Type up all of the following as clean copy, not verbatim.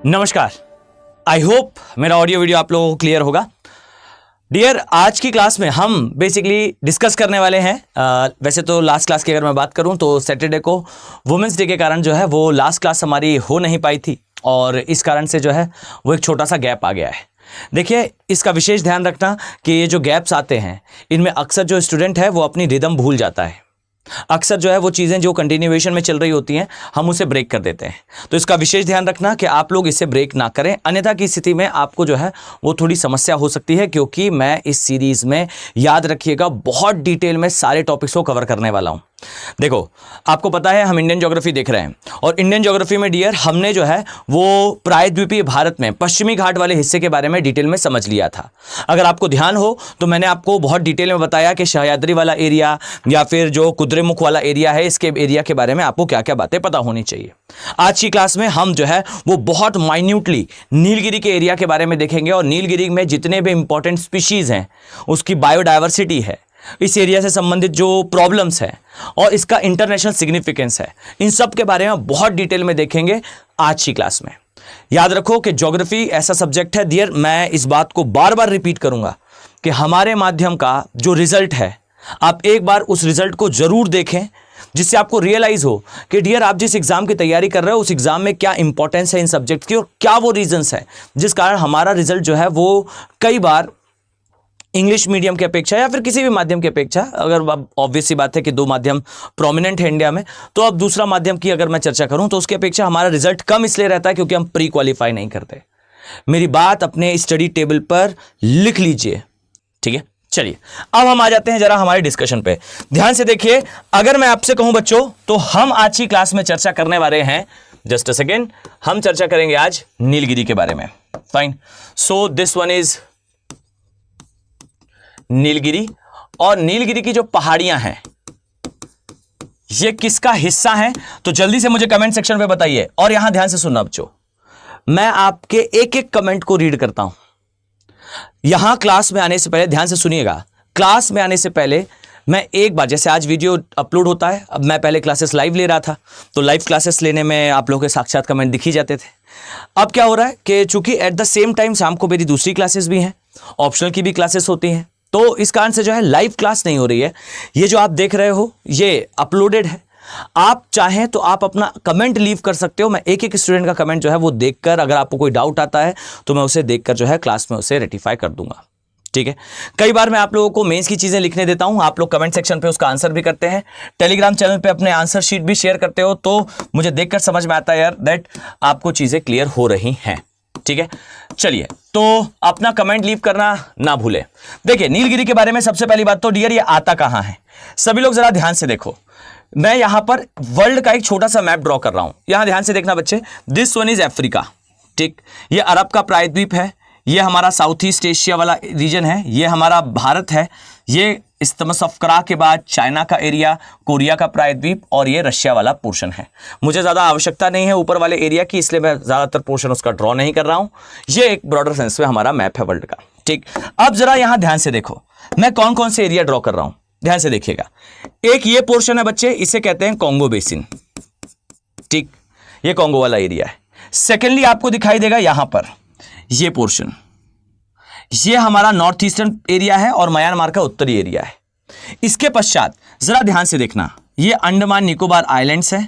नमस्कार। I hope मेरा audio video आप लोगों को क्लियर होगा। डियर, आज की क्लास में हम बेसिकली डिस्कस करने वाले हैं वैसे तो लास्ट क्लास की अगर मैं बात करूं तो सैटरडे को वुमेंस डे के कारण जो है वो लास्ट क्लास हमारी हो नहीं पाई थी और इस कारण से जो है वो एक छोटा सा गैप आ गया है। देखिए, इसका विशेष ध्यान रखना कि ये जो गैप्स आते हैं इनमें अक्सर जो स्टूडेंट है वो अपनी रिदम भूल जाता है। अक्सर जो है वो चीज़ें जो कंटिन्यूएशन में चल रही होती हैं हम उसे ब्रेक कर देते हैं। तो इसका विशेष ध्यान रखना कि आप लोग इसे ब्रेक ना करें, अन्यथा की स्थिति में आपको जो है वो थोड़ी समस्या हो सकती है, क्योंकि मैं इस सीरीज़ में, याद रखिएगा, बहुत डिटेल में सारे टॉपिक्स को कवर करने वाला हूं। देखो, आपको पता है हम इंडियन ज्योग्राफी देख रहे हैं और इंडियन ज्योग्राफी में डियर हमने जो है वो प्रायद्वीपीय भारत में पश्चिमी घाट वाले हिस्से के बारे में डिटेल में समझ लिया था। अगर आपको ध्यान हो तो मैंने आपको बहुत डिटेल में बताया कि सह्याद्री वाला एरिया या फिर जो कुद्रेमुख वाला एरिया है, इसके एरिया के बारे में आपको क्या क्या बातें पता होनी चाहिए। आज की क्लास में हम जो है वो बहुत माइन्यूटली नीलगिरी के एरिया के बारे में देखेंगे और नीलगिरी में जितने भी इंपॉर्टेंट स्पीशीज हैं, उसकी बायोडाइवर्सिटी है, इस एरिया से संबंधित जो प्रॉब्लम्स है और इसका इंटरनेशनल सिग्निफिकेंस है, इन सब के बारे में बहुत डिटेल में देखेंगे आज की क्लास में। याद रखो कि ज्योग्राफी ऐसा सब्जेक्ट है डियर, मैं इस बात को बार बार रिपीट करूंगा कि हमारे माध्यम का जो रिजल्ट है, आप एक बार उस रिजल्ट को जरूर देखें, जिससे आपको रियलाइज हो कि डियर आप जिस एग्जाम की तैयारी कर रहे हो उस एग्जाम में क्या इंपॉर्टेंस है इन सब्जेक्ट की और क्या वो रीजंस है जिस कारण हमारा रिजल्ट जो है वो कई बार इंग्लिश मीडियम की अपेक्षा या फिर किसी भी माध्यम की अपेक्षा, अगर ऑब्वियस सी बात है कि दो माध्यम प्रोमिनेंट है इंडिया में, तो अब दूसरा माध्यम की अगर मैं चर्चा करूं तो उसकी अपेक्षा हमारा रिजल्ट कम इसलिए रहता है क्योंकि हम प्री क्वालिफाई नहीं करते। मेरी बात अपने स्टडी टेबल पर लिख लीजिए, ठीक है। चलिए, अब हम आ जाते हैं जरा हमारे डिस्कशन पे। ध्यान से देखिए, अगर मैं आपसे कहूं बच्चों तो हम आज की क्लास में चर्चा करने वाले हैं, जस्ट अ सेकेंड, हम चर्चा करेंगे आज नीलगिरी के बारे में। Fine, so this one is Nilgiri, और नीलगिरी की जो पहाड़ियां हैं ये किसका हिस्सा हैं, तो जल्दी से मुझे कमेंट सेक्शन पे बताइए। और यहां ध्यान से सुनना बच्चों, मैं आपके एक एक कमेंट को रीड करता हूं। यहां क्लास में आने से पहले ध्यान से सुनिएगा, क्लास में आने से पहले मैं एक बार, जैसे आज वीडियो अपलोड होता है, अब मैं पहले क्लासेस लाइव ले रहा था तो लाइव क्लासेस लेने में आप लोगों के साक्षात कमेंट दिख ही जाते थे। अब क्या हो रहा है कि चूंकि एट द सेम टाइम शाम को मेरी दूसरी क्लासेस भी हैं, ऑप्शनल की भी क्लासेस होती हैं, तो इस कारण से जो है लाइव क्लास नहीं हो रही है। ये जो आप देख रहे हो ये अपलोडेड है। आप चाहें तो आप अपना कमेंट लीव कर सकते हो। मैं एक एक स्टूडेंट का कमेंट जो है वो देखकर, अगर आपको कोई डाउट आता है तो मैं उसे देखकर जो है क्लास में उसे रेक्टिफाई कर दूंगा, ठीक है। कई बार मैं आप लोगों को मेंस की चीजें लिखने देता हूं, आप लोग कमेंट सेक्शन पे उसका आंसर भी करते हैं, टेलीग्राम चैनल पे अपने आंसर शीट भी शेयर करते हो, तो मुझे देखकर समझ में आता है यार दैट आपको चीजें क्लियर हो रही हैं, ठीक है। चलिए, तो अपना कमेंट लीव करना ना भूले। देखिए, नीलगिरी के बारे में सबसे पहली बात तो डियर ये आता कहां है, सभी लोग जरा ध्यान से देखो। मैं यहां पर वर्ल्ड का एक छोटा सा मैप ड्रॉ कर रहा हूं, यहां ध्यान से देखना बच्चे। दिस वन इज अफ्रीका, ठीक। ये अरब का प्रायद्वीप है, ये हमारा साउथ ईस्ट एशिया वाला रीजन है, ये हमारा भारत है, ये इस्थमस ऑफ करा के बाद चाइना का एरिया, कोरिया का प्रायद्वीप, और ये रशिया वाला पोर्शन है। मुझे ज़्यादा आवश्यकता नहीं है ऊपर वाले एरिया की, इसलिए मैं ज़्यादातर पोर्शन उसका ड्रॉ नहीं कर रहा हूँ। ये एक ब्रॉडर सेंस में हमारा मैप है वर्ल्ड का, ठीक। अब जरा यहाँ ध्यान से देखो मैं कौन कौन से एरिया ड्रॉ कर रहा हूँ, ध्यान से देखिएगा। एक ये पोर्शन है बच्चे, इसे कहते हैं कॉन्गो बेसिन, ठीक, ये कॉन्गो वाला एरिया है। सेकेंडली आपको दिखाई देगा यहां पर ये पोर्शन, ये हमारा नॉर्थ ईस्टर्न एरिया है और म्यांमार का उत्तरी एरिया है। इसके पश्चात जरा ध्यान से देखना, ये अंडमान निकोबार आइलैंड्स है,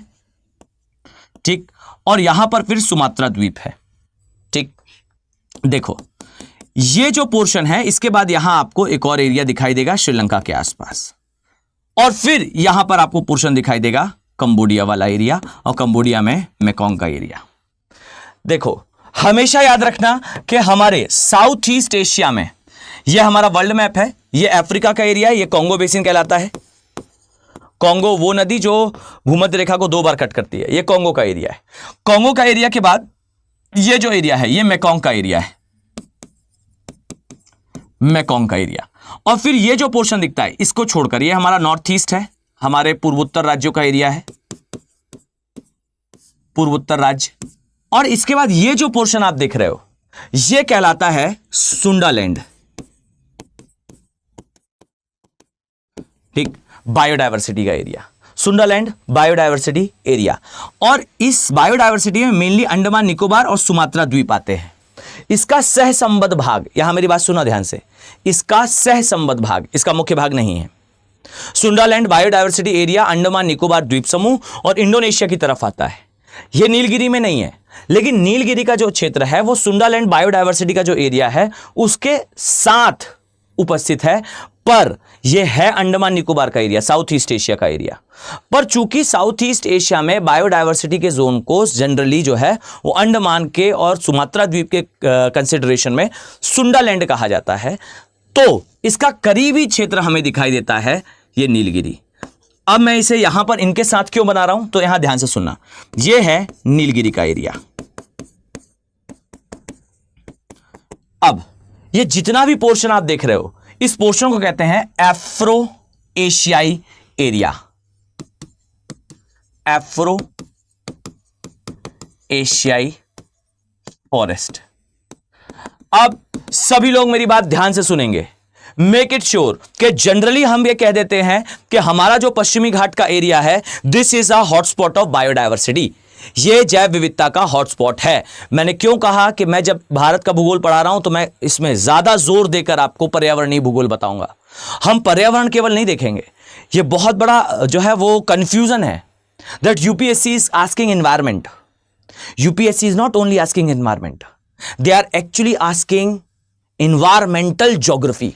ठीक, और यहां पर फिर सुमात्रा द्वीप है, ठीक। देखो, ये जो पोर्शन है, इसके बाद यहां आपको एक और एरिया दिखाई देगा श्रीलंका के आसपास, और फिर यहां पर आपको पोर्शन दिखाई देगा कंबोडिया वाला एरिया, और कंबोडिया में मेकोंग का एरिया। देखो, हमेशा याद रखना कि हमारे साउथ ईस्ट एशिया में, यह हमारा वर्ल्ड मैप है, यह अफ्रीका का एरिया है, यह कॉन्गो बेसिन कहलाता है। कॉन्गो वो नदी जो भूमध्य रेखा को दो बार कट करती है, यह कॉन्गो का एरिया है। कॉन्गो का एरिया के बाद यह जो एरिया है यह मेकोंग का एरिया है, मेकोंग का एरिया। और फिर यह जो पोर्शन दिखता है इसको छोड़कर यह हमारा नॉर्थ ईस्ट है, हमारे पूर्वोत्तर राज्यों का एरिया है, पूर्वोत्तर राज्य। और इसके बाद ये जो पोर्शन आप देख रहे हो ये कहलाता है सुंडालैंड, ठीक, बायोडायवर्सिटी का एरिया। Sundaland biodiversity area. और इस बायोडायवर्सिटी में मेनली अंडमान निकोबार और सुमात्रा द्वीप आते हैं। इसका सहसंबद्ध भाग, यहां मेरी बात सुना ध्यान से, इसका सहसंबद्ध भाग, इसका मुख्य भाग नहीं है। Sundaland biodiversity area Andaman Nicobar द्वीप समूह और इंडोनेशिया की तरफ आता है। यह नीलगिरी में नहीं है, लेकिन नीलगिरी का जो क्षेत्र है वो सुंडालैंड बायोडायवर्सिटी का जो एरिया है उसके साथ उपस्थित है, पर यह है अंडमान निकोबार का एरिया, साउथ ईस्ट एशिया का एरिया। पर चूंकि साउथ ईस्ट एशिया में बायोडायवर्सिटी के जोन को जनरली जो है वो अंडमान के और सुमात्रा द्वीप के कंसिडरेशन में सुंडालैंड कहा जाता है, तो इसका करीबी क्षेत्र हमें दिखाई देता है ये नीलगिरी। अब मैं इसे यहां पर इनके साथ क्यों बना रहा हूं, तो यहां ध्यान से सुनना, यह है नीलगिरी का एरिया। अब ये जितना भी पोर्शन आप देख रहे हो, इस पोर्शन को कहते हैं एफ्रो एशियाई एरिया। एफ्रो एशियाई फॉरेस्ट। अब सभी लोग मेरी बात ध्यान से सुनेंगे। मेक इट श्योर कि जनरली हम ये कह देते हैं कि हमारा जो पश्चिमी घाट का एरिया है, this is a hotspot of biodiversity, ये जैव विविधता का हॉटस्पॉट है। मैंने क्यों कहा कि मैं जब भारत का भूगोल पढ़ा रहा हूं तो मैं इसमें ज्यादा जोर देकर आपको पर्यावरणीय भूगोल बताऊंगा। हम पर्यावरण केवल नहीं देखेंगे, ये बहुत बड़ा जो है वो कंफ्यूजन है that UPSC is asking environment. UPSC is not only asking environment, they are actually asking environmental geography.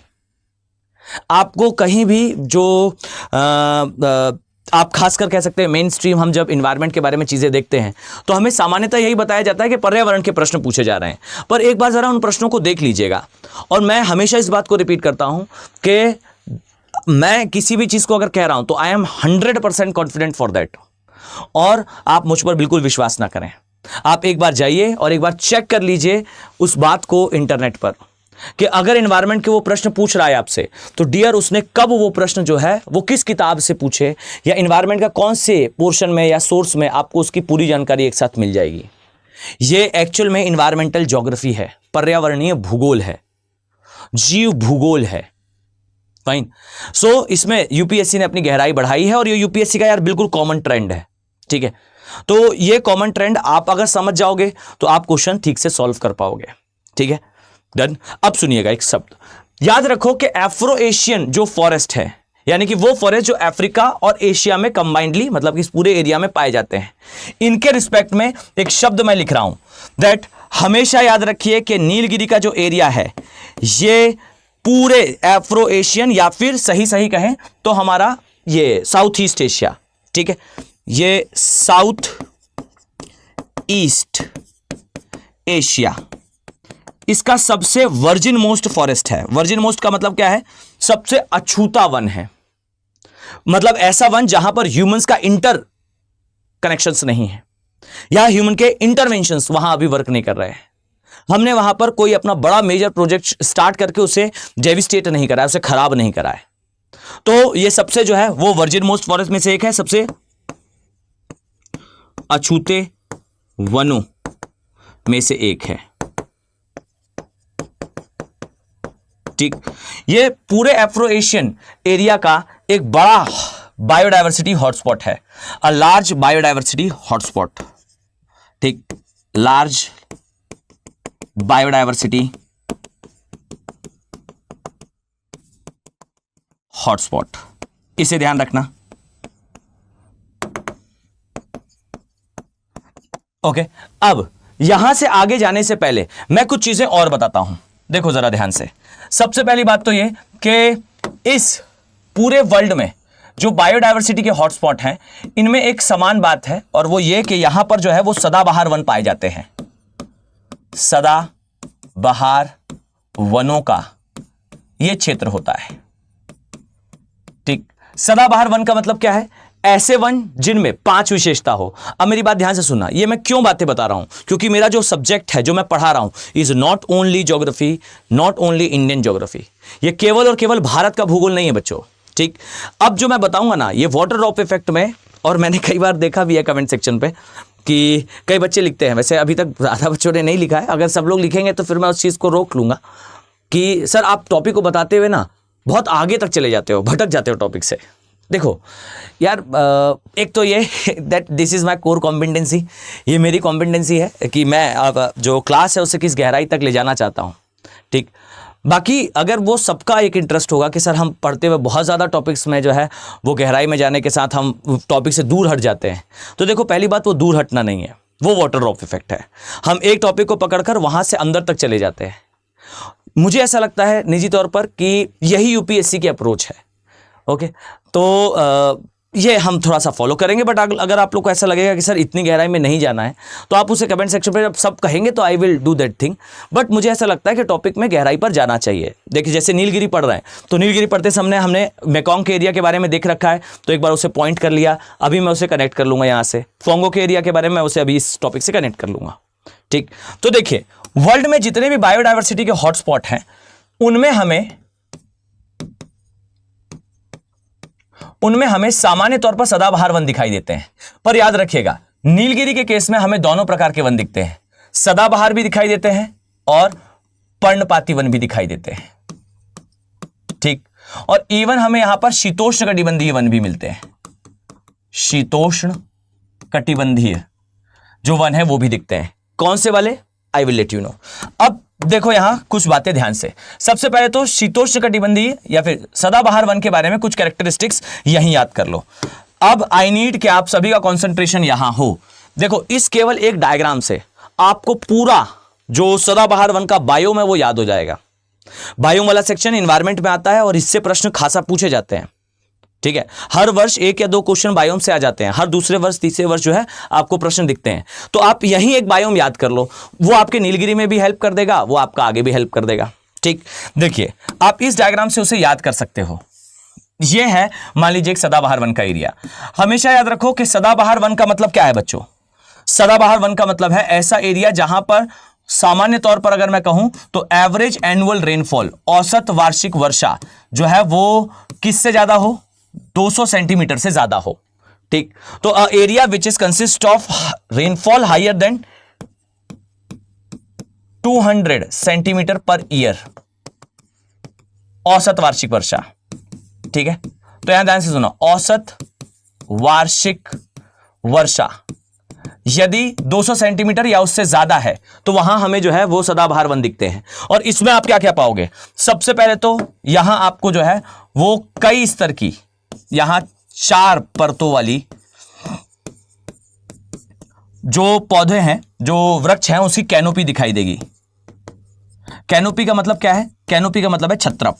आपको कहीं भी जो आप खासकर कह सकते हैं मेन स्ट्रीम, हम जब इन्वायरमेंट के बारे में चीजें देखते हैं तो हमें सामान्यतः यही बताया जाता है कि पर्यावरण के प्रश्न पूछे जा रहे हैं, पर एक बार जरा उन प्रश्नों को देख लीजिएगा। और मैं हमेशा इस बात को रिपीट करता हूं कि मैं किसी भी चीज को अगर कह रहा हूं तो I am 100% confident for that, और आप मुझ पर बिल्कुल विश्वास ना करें। आप एक बार जाइए और एक बार चेक कर लीजिए उस बात को इंटरनेट पर कि अगर एनवायरनमेंट के वो प्रश्न पूछ रहा है आपसे, तो डियर उसने कब वो प्रश्न जो है वो किस किताब से पूछे, या एनवायरनमेंट का कौन से पोर्शन में या सोर्स में, आपको उसकी पूरी जानकारी एक साथ मिल जाएगी। ये एक्चुअल में एनवायरमेंटल ज्योग्राफी है, पर्यावरणीय भूगोल है, जीव भूगोल है। फाइन। सो इसमें यूपीएससी ने अपनी गहराई बढ़ाई है, और ये यूपीएससी का यार बिल्कुल कॉमन ट्रेंड है। ठीक है, तो ये कॉमन ट्रेंड आप अगर समझ जाओगे तो आप क्वेश्चन ठीक से सॉल्व कर पाओगे। ठीक है, डन। अब सुनिएगा एक शब्द याद रखो कि एफ्रो एशियन जो फॉरेस्ट है, यानी कि वो फॉरेस्ट जो अफ्रीका और एशिया में कंबाइंडली, मतलब इस पूरे एरिया में पाए जाते हैं, इनके रिस्पेक्ट में एक शब्द मैं लिख रहा हूं दैट हमेशा याद रखिए कि नीलगिरी का जो एरिया है ये पूरे एफ्रो एशियन, या फिर सही कहें तो हमारा ये साउथ ईस्ट एशिया, ठीक है, ये साउथ ईस्ट एशिया, इसका सबसे वर्जिन मोस्ट फॉरेस्ट है। वर्जिन मोस्ट का मतलब क्या है? सबसे अछूता वन है, मतलब ऐसा वन जहां पर ह्यूमंस का इंटर कनेक्शंस नहीं है, या ह्यूमन के इंटरवेंशंस वहां अभी वर्क नहीं कर रहे हैं। हमने वहां पर कोई अपना बड़ा मेजर प्रोजेक्ट स्टार्ट करके उसे डेविस्टेट नहीं करा है, उसे खराब नहीं करा है। तो ये सबसे जो है वो वर्जिन मोस्ट फॉरेस्ट में से एक है, सबसे अछूते वनों में से एक है। ठीक, ये पूरे एफ्रो एशियन एरिया का एक बड़ा बायोडायवर्सिटी हॉटस्पॉट है, अ लार्ज बायोडायवर्सिटी हॉटस्पॉट। ठीक, लार्ज बायोडायवर्सिटी हॉटस्पॉट, इसे ध्यान रखना। ओके, अब यहां से आगे जाने से पहले मैं कुछ चीजें और बताता हूं। देखो जरा ध्यान से। सबसे पहली बात तो ये कि इस पूरे वर्ल्ड में जो बायोडायवर्सिटी के हॉटस्पॉट हैं, इनमें एक समान बात है, और वो ये कि यहां पर जो है वो सदाबहार वन पाए जाते हैं। सदाबहार वनों का ये क्षेत्र होता है। ठीक, सदाबहार वन का मतलब क्या है? ऐसे वन जिनमें 5 विशेषता हो। अब मेरी बात ध्यान से सुनना, ये मैं क्यों बातें बता रहा हूं, क्योंकि मेरा जो सब्जेक्ट है जो मैं पढ़ा रहा हूं is not only geography, not only Indian geography. ये केवल और केवल भारत का भूगोल नहीं है बच्चों। ठीक, अब जो मैं बताऊंगा ना, ये वाटर ड्रॉप इफेक्ट में, और मैंने कई बार देखा भी है कमेंट सेक्शन पे कि कई बच्चे लिखते हैं, वैसे अभी तक ज़्यादा बच्चों ने नहीं लिखा है, अगर सब लोग लिखेंगे तो फिर मैं उस चीज़ को रोक लूंगा कि सर आप टॉपिक को बताते हुए ना बहुत आगे तक चले जाते हो, भटक जाते हो टॉपिक से। देखो यार, एक तो ये that this is my core competency, ये मेरी कॉम्पिटेंसी है कि मैं अब जो क्लास है उसे किस गहराई तक ले जाना चाहता हूँ, ठीक। बाकी अगर वो सबका एक इंटरेस्ट होगा कि सर हम पढ़ते हुए बहुत ज़्यादा टॉपिक्स में जो है वो गहराई में जाने के साथ हम टॉपिक से दूर हट जाते हैं, तो देखो पहली बात वो दूर हटना नहीं है, वो वाटर ड्रॉप इफेक्ट है। हम एक टॉपिक को पकड़कर वहाँ से अंदर तक चले जाते हैं। मुझे ऐसा लगता है निजी तौर पर कि यही यूपीएससी की अप्रोच है। ओके, तो ये हम थोड़ा सा फॉलो करेंगे, बट अगर आप लोग को ऐसा लगेगा कि सर इतनी गहराई में नहीं जाना है, तो आप उसे कमेंट सेक्शन पे जब सब कहेंगे तो I will do that thing. But मुझे ऐसा लगता है कि टॉपिक में गहराई पर जाना चाहिए। देखिए जैसे नीलगिरी पढ़ रहे हैं, तो नीलगिरी पढ़ते समय हमने मेकॉन्ग के एरिया के बारे में देख रखा है, तो एक बार उसे पॉइंट कर लिया, अभी मैं उसे कनेक्ट कर लूँगा यहाँ से। फोंगो के एरिया के बारे में उसे अभी इस टॉपिक से कनेक्ट कर लूँगा, ठीक। तो देखिए वर्ल्ड में जितने भी बायोडाइवर्सिटी के हॉटस्पॉट हैं उनमें हमें सामान्य तौर पर सदाबहार वन दिखाई देते हैं। पर याद रखिएगा नीलगिरी के केस में हमें दोनों प्रकार के वन दिखते हैं, सदाबहार भी दिखाई देते हैं और पर्णपाती वन भी दिखाई देते हैं, ठीक। और इवन हमें यहां पर शीतोष्ण कटिबंधीय वन भी मिलते हैं, शीतोष्ण कटिबंधीय जो वन है वो भी दिखते हैं। कौन से वाले, I will let you know. अब देखो यहां कुछ बातें ध्यान से, सबसे पहले तो शीतोष्ण कटिबंधीय या फिर सदाबहार वन के बारे में कुछ कैरेक्टरिस्टिक्स यहीं याद कर लो। अब आई नीड कि आप सभी का कंसंट्रेशन यहां हो। देखो इस केवल एक डायग्राम से आपको पूरा जो सदाबहार वन का बायोम है वो याद हो जाएगा। बायोम वाला सेक्शन एनवायरमेंट में आता है और इससे प्रश्न खासा पूछे जाते हैं, ठीक है। हर वर्ष 1 या 2 क्वेश्चन बायोम से आ जाते हैं, हर दूसरे वर्ष तीसरे वर्ष जो है आपको प्रश्न दिखते हैं। तो आप यहीं एक बायोम याद कर लो, वो आपके नीलगिरी में भी हेल्प कर देगा, वो आपका आगे भी हेल्प कर देगा, ठीक। देखिए आप इस डायग्राम से उसे याद कर सकते हो। ये है मान लीजिए एक सदाबहार वन का एरिया। हमेशा याद रखो कि सदाबहार वन का मतलब क्या है बच्चों। सदाबहार वन का मतलब है ऐसा एरिया जहां पर सामान्य तौर पर अगर मैं कहूं तो एवरेज एनुअल रेनफॉल, औसत वार्षिक वर्षा जो है वो किससे ज्यादा हो, 200 सेंटीमीटर से ज्यादा हो, ठीक। तो area which is consist of rainfall higher than 200 centimetre per year, औसत वार्षिक वर्षा, ठीक है। तो यहां ध्यान से सुनो, औसत वार्षिक वर्षा यदि 200 सेंटीमीटर या उससे ज्यादा है तो वहां हमें जो है वो सदाबहार वन दिखते हैं। और इसमें आप क्या क्या पाओगे, सबसे पहले तो यहां आपको जो है वो कई स्तर की, यहां 4 परतों वाली जो पौधे हैं, जो वृक्ष हैं, उसकी कैनोपी दिखाई देगी। कैनोपी का मतलब क्या है, कैनोपी का मतलब है छत्रप,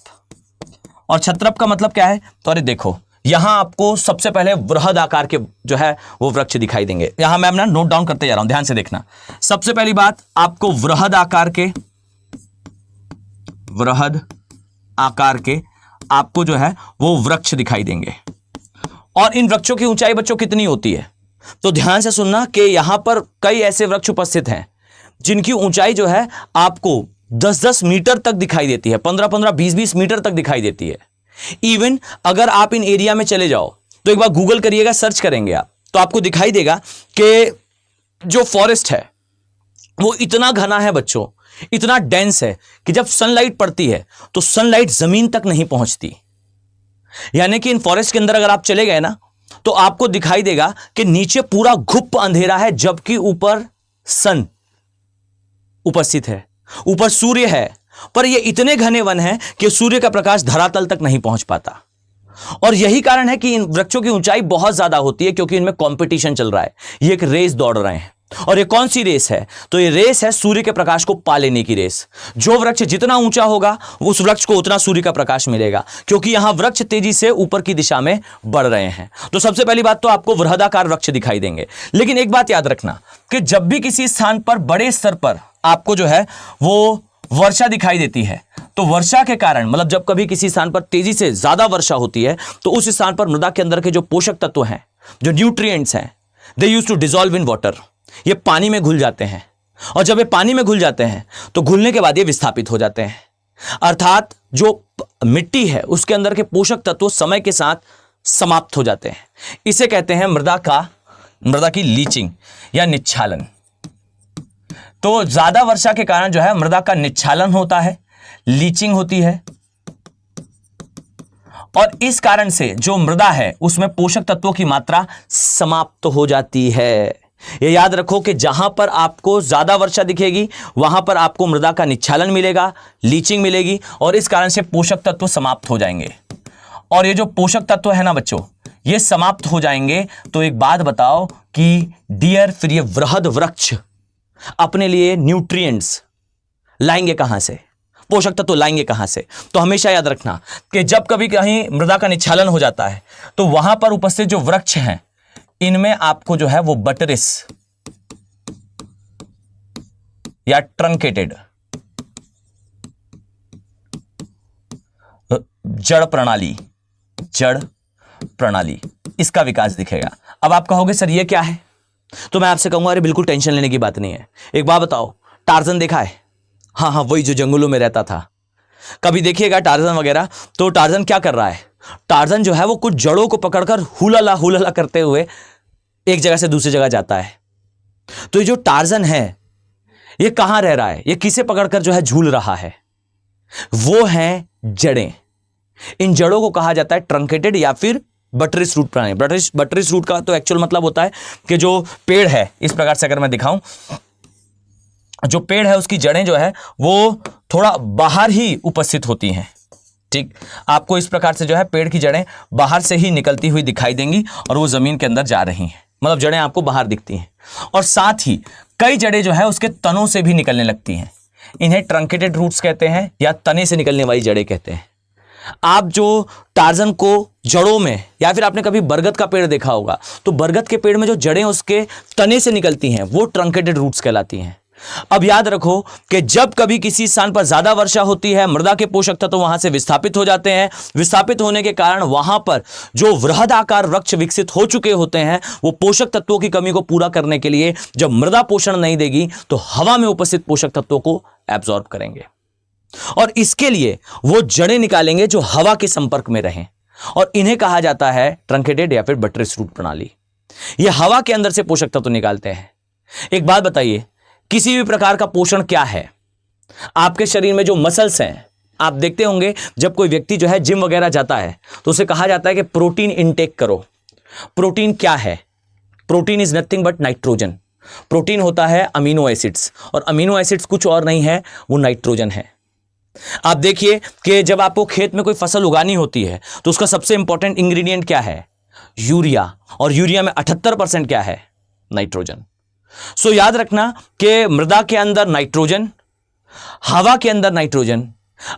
और छत्रप का मतलब क्या है, तो अरे देखो यहां आपको सबसे पहले वृहद आकार के जो है वो वृक्ष दिखाई देंगे। यहां मैं अपना नोट डाउन करते जा रहा हूं, ध्यान से देखना। सबसे पहली बात आपको वृहद आकार के आपको जो है वो वृक्ष दिखाई देंगे। और इन वृक्षों की ऊंचाई बच्चों कितनी होती है, तो ध्यान से सुनना कि यहां पर कई ऐसे वृक्ष उपस्थित हैं जिनकी ऊंचाई जो है आपको 10-10 मीटर तक दिखाई देती है, 15-15, 20-20 मीटर तक दिखाई देती है। इवन अगर आप इन एरिया में चले जाओ तो एक बार गूगल करिएगा, सर्च करेंगे आप, तो आपको दिखाई देगा कि जो फॉरेस्ट है वो इतना घना है बच्चों, इतना डेंस है कि जब सनलाइट पड़ती है तो सनलाइट जमीन तक नहीं पहुंचती। यानी कि इन फॉरेस्ट के अंदर अगर आप चले गए ना तो आपको दिखाई देगा कि नीचे पूरा घुप अंधेरा है, जबकि ऊपर सन उपस्थित है, ऊपर सूर्य है, पर ये इतने घने वन हैं कि सूर्य का प्रकाश धरातल तक नहीं पहुंच पाता। और यही कारण है कि इन वृक्षों की ऊंचाई बहुत ज्यादा होती है, क्योंकि इनमें कंपटीशन चल रहा है, ये एक रेस दौड़ रहे हैं। और ये कौन सी रेस है, तो ये रेस है सूर्य के प्रकाश को पा लेने की रेस। जो वृक्ष जितना ऊंचा होगा उस वृक्ष को उतना सूर्य का प्रकाश मिलेगा, क्योंकि यहां वृक्ष तेजी से ऊपर की दिशा में बढ़ रहे हैं। तो सबसे पहली बात तो आपको वृहदाकार वृक्ष दिखाई देंगे। लेकिन एक बात याद रखना कि जब भी किसी स्थान पर बड़े स्तर पर आपको जो है वो वर्षा दिखाई देती है, तो वर्षा के कारण, मतलब जब कभी किसी स्थान पर तेजी से ज्यादा वर्षा होती है तो उस स्थान पर मृदा के अंदर के जो पोषक तत्व हैं, जो न्यूट्रिएंट्स हैं, they use to dissolve in water, ये पानी में घुल जाते हैं। और जब ये पानी में घुल जाते हैं तो घुलने के बाद ये विस्थापित हो जाते हैं, अर्थात जो मिट्टी है उसके अंदर के पोषक तत्व समय के साथ समाप्त हो जाते हैं। इसे कहते हैं मृदा की लीचिंग या निच्छालन। तो ज्यादा वर्षा के कारण जो है मृदा का निच्छालन होता है, लीचिंग होती है, और इस कारण से जो मृदा है उसमें पोषक तत्वों की मात्रा समाप्त हो जाती है। ये याद रखो कि जहां पर आपको ज्यादा वर्षा दिखेगी वहां पर आपको मृदा का निच्छालन मिलेगा, लीचिंग मिलेगी और इस कारण से पोषक तत्व समाप्त हो जाएंगे। और ये जो पोषक तत्व है ना बच्चों, ये समाप्त हो जाएंगे तो एक बात बताओ कि डियर फिर ये वृहद वृक्ष अपने लिए न्यूट्रिएंट्स लाएंगे कहां से, पोषक तत्व लाएंगे कहां से? तो हमेशा याद रखना कि जब कभी कहीं मृदा का निच्छालन हो जाता है तो वहां पर उपस्थित जो वृक्ष हैं इनमें आपको जो है वो बटरिस या ट्रंकेटेड जड़ प्रणाली इसका विकास दिखेगा। अब आप कहोगे सर ये क्या है? तो मैं आपसे कहूंगा अरे बिल्कुल टेंशन लेने की बात नहीं है। एक बात बताओ, टार्जन देखा है? हाँ हाँ, वही जो जंगलों में रहता था। कभी देखिएगा टार्जन वगैरह, तो टार्जन क्या कर रहा है? टार्जन जो है वो कुछ जड़ों को पकड़कर हुलाला करते हुए एक जगह से दूसरी जगह जाता है। तो ये जो टार्जन है ये कहां रह रहा है? ये किसे पकड़कर जो है झूल रहा है? वो है जड़ें। इन जड़ों को कहा जाता है ट्रंकेटेड या फिर बटरिस रूट प्राणी। बटरिस रूट का तो एक्चुअल मतलब होता है कि जो पेड़ है, इस प्रकार से अगर मैं दिखाऊं, जो पेड़ है उसकी जड़ें जो है वो थोड़ा बाहर ही उपस्थित होती हैं। ठीक, आपको इस प्रकार से जो है पेड़ की जड़ें बाहर से ही निकलती हुई दिखाई देंगी और वो जमीन के अंदर जा रही हैं, मतलब जड़ें आपको बाहर दिखती हैं। और साथ ही कई जड़ें जो है उसके तनों से भी निकलने लगती हैं। इन्हें ट्रंकेटेड रूट्स कहते हैं या तने से निकलने वाली जड़ें कहते हैं। आप जो टार्जन को जड़ों में, या फिर आपने कभी बरगद का पेड़ देखा होगा, तो बरगद के पेड़ में जो जड़ें उसके तने से निकलती हैं वो ट्रंकेटेड रूट्स कहलाती हैं। अब याद रखो कि जब कभी किसी स्थान पर ज्यादा वर्षा होती है, मृदा के पोषक तत्व वहां से विस्थापित हो जाते हैं। विस्थापित होने के कारण वहां पर जो वृहदाकार वृक्ष विकसित हो चुके होते हैं वो पोषक तत्वों की कमी को पूरा करने के लिए जब मृदा पोषण नहीं देगी तो हवा में उपस्थित पोषक तत्वों को एब्जॉर्ब करेंगे और इसके लिए वो जड़ें निकालेंगे जो हवा के संपर्क में रहें, और इन्हें कहा जाता है ट्रंकेटेड या फिर बटरिस रूट प्रणाली। ये हवा के अंदर से पोषक तत्व निकालते हैं। एक बात बताइए, किसी भी प्रकार का पोषण क्या है? आपके शरीर में जो मसल्स हैं, आप देखते होंगे जब कोई व्यक्ति जो है जिम वगैरह जाता है तो उसे कहा जाता है कि प्रोटीन इनटेक करो। प्रोटीन क्या है? Protein is nothing but nitrogen. Protein होता है अमीनो एसिड्स, और अमीनो एसिड्स कुछ और नहीं है, वो नाइट्रोजन है। आप देखिए कि जब आपको खेत में कोई फसल उगानी होती है तो उसका सबसे इंपॉर्टेंट इंग्रेडिएंट क्या है? यूरिया। और यूरिया में 78% क्या है? नाइट्रोजन। सो याद रखना कि मृदा के अंदर नाइट्रोजन, हवा के अंदर नाइट्रोजन।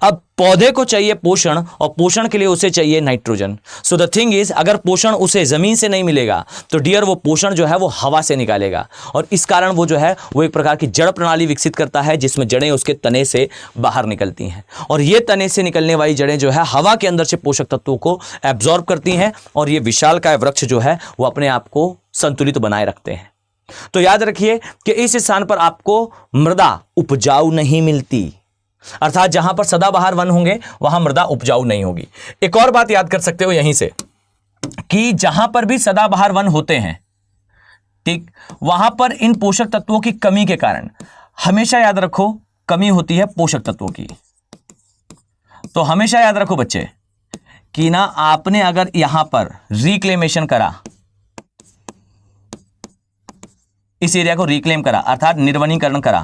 अब पौधे को चाहिए पोषण, और पोषण के लिए उसे चाहिए nitrogen. So the thing is, अगर पोषण उसे जमीन से नहीं मिलेगा तो डियर वो पोषण जो है वो हवा से निकालेगा, और इस कारण वो जो है वो एक प्रकार की जड़ प्रणाली विकसित करता है जिसमें जड़ें उसके तने से बाहर निकलती हैं, और ये तने से निकलने वाली जड़ें जो है हवा के अंदर से पोषक तत्वों को एब्जॉर्ब करती हैं, और ये विशालकाय वृक्ष जो है वो अपने आप को संतुलित बनाए रखते हैं। तो याद रखिए कि इस स्थान पर आपको मृदा उपजाऊ नहीं मिलती, अर्थात जहां पर सदाबहार वन होंगे वहां मृदा उपजाऊ नहीं होगी। एक और बात याद कर सकते हो यहीं से कि जहां पर भी सदाबहार वन होते हैं, ठीक, वहां पर इन पोषक तत्वों की कमी के कारण हमेशा याद रखो कमी होती है पोषक तत्वों की। तो हमेशा याद रखो बच्चे कि ना आपने अगर यहां पर रिक्लेमेशन करा, इस एरिया को रिक्लेम करा अर्थात निर्वनीकरण करा,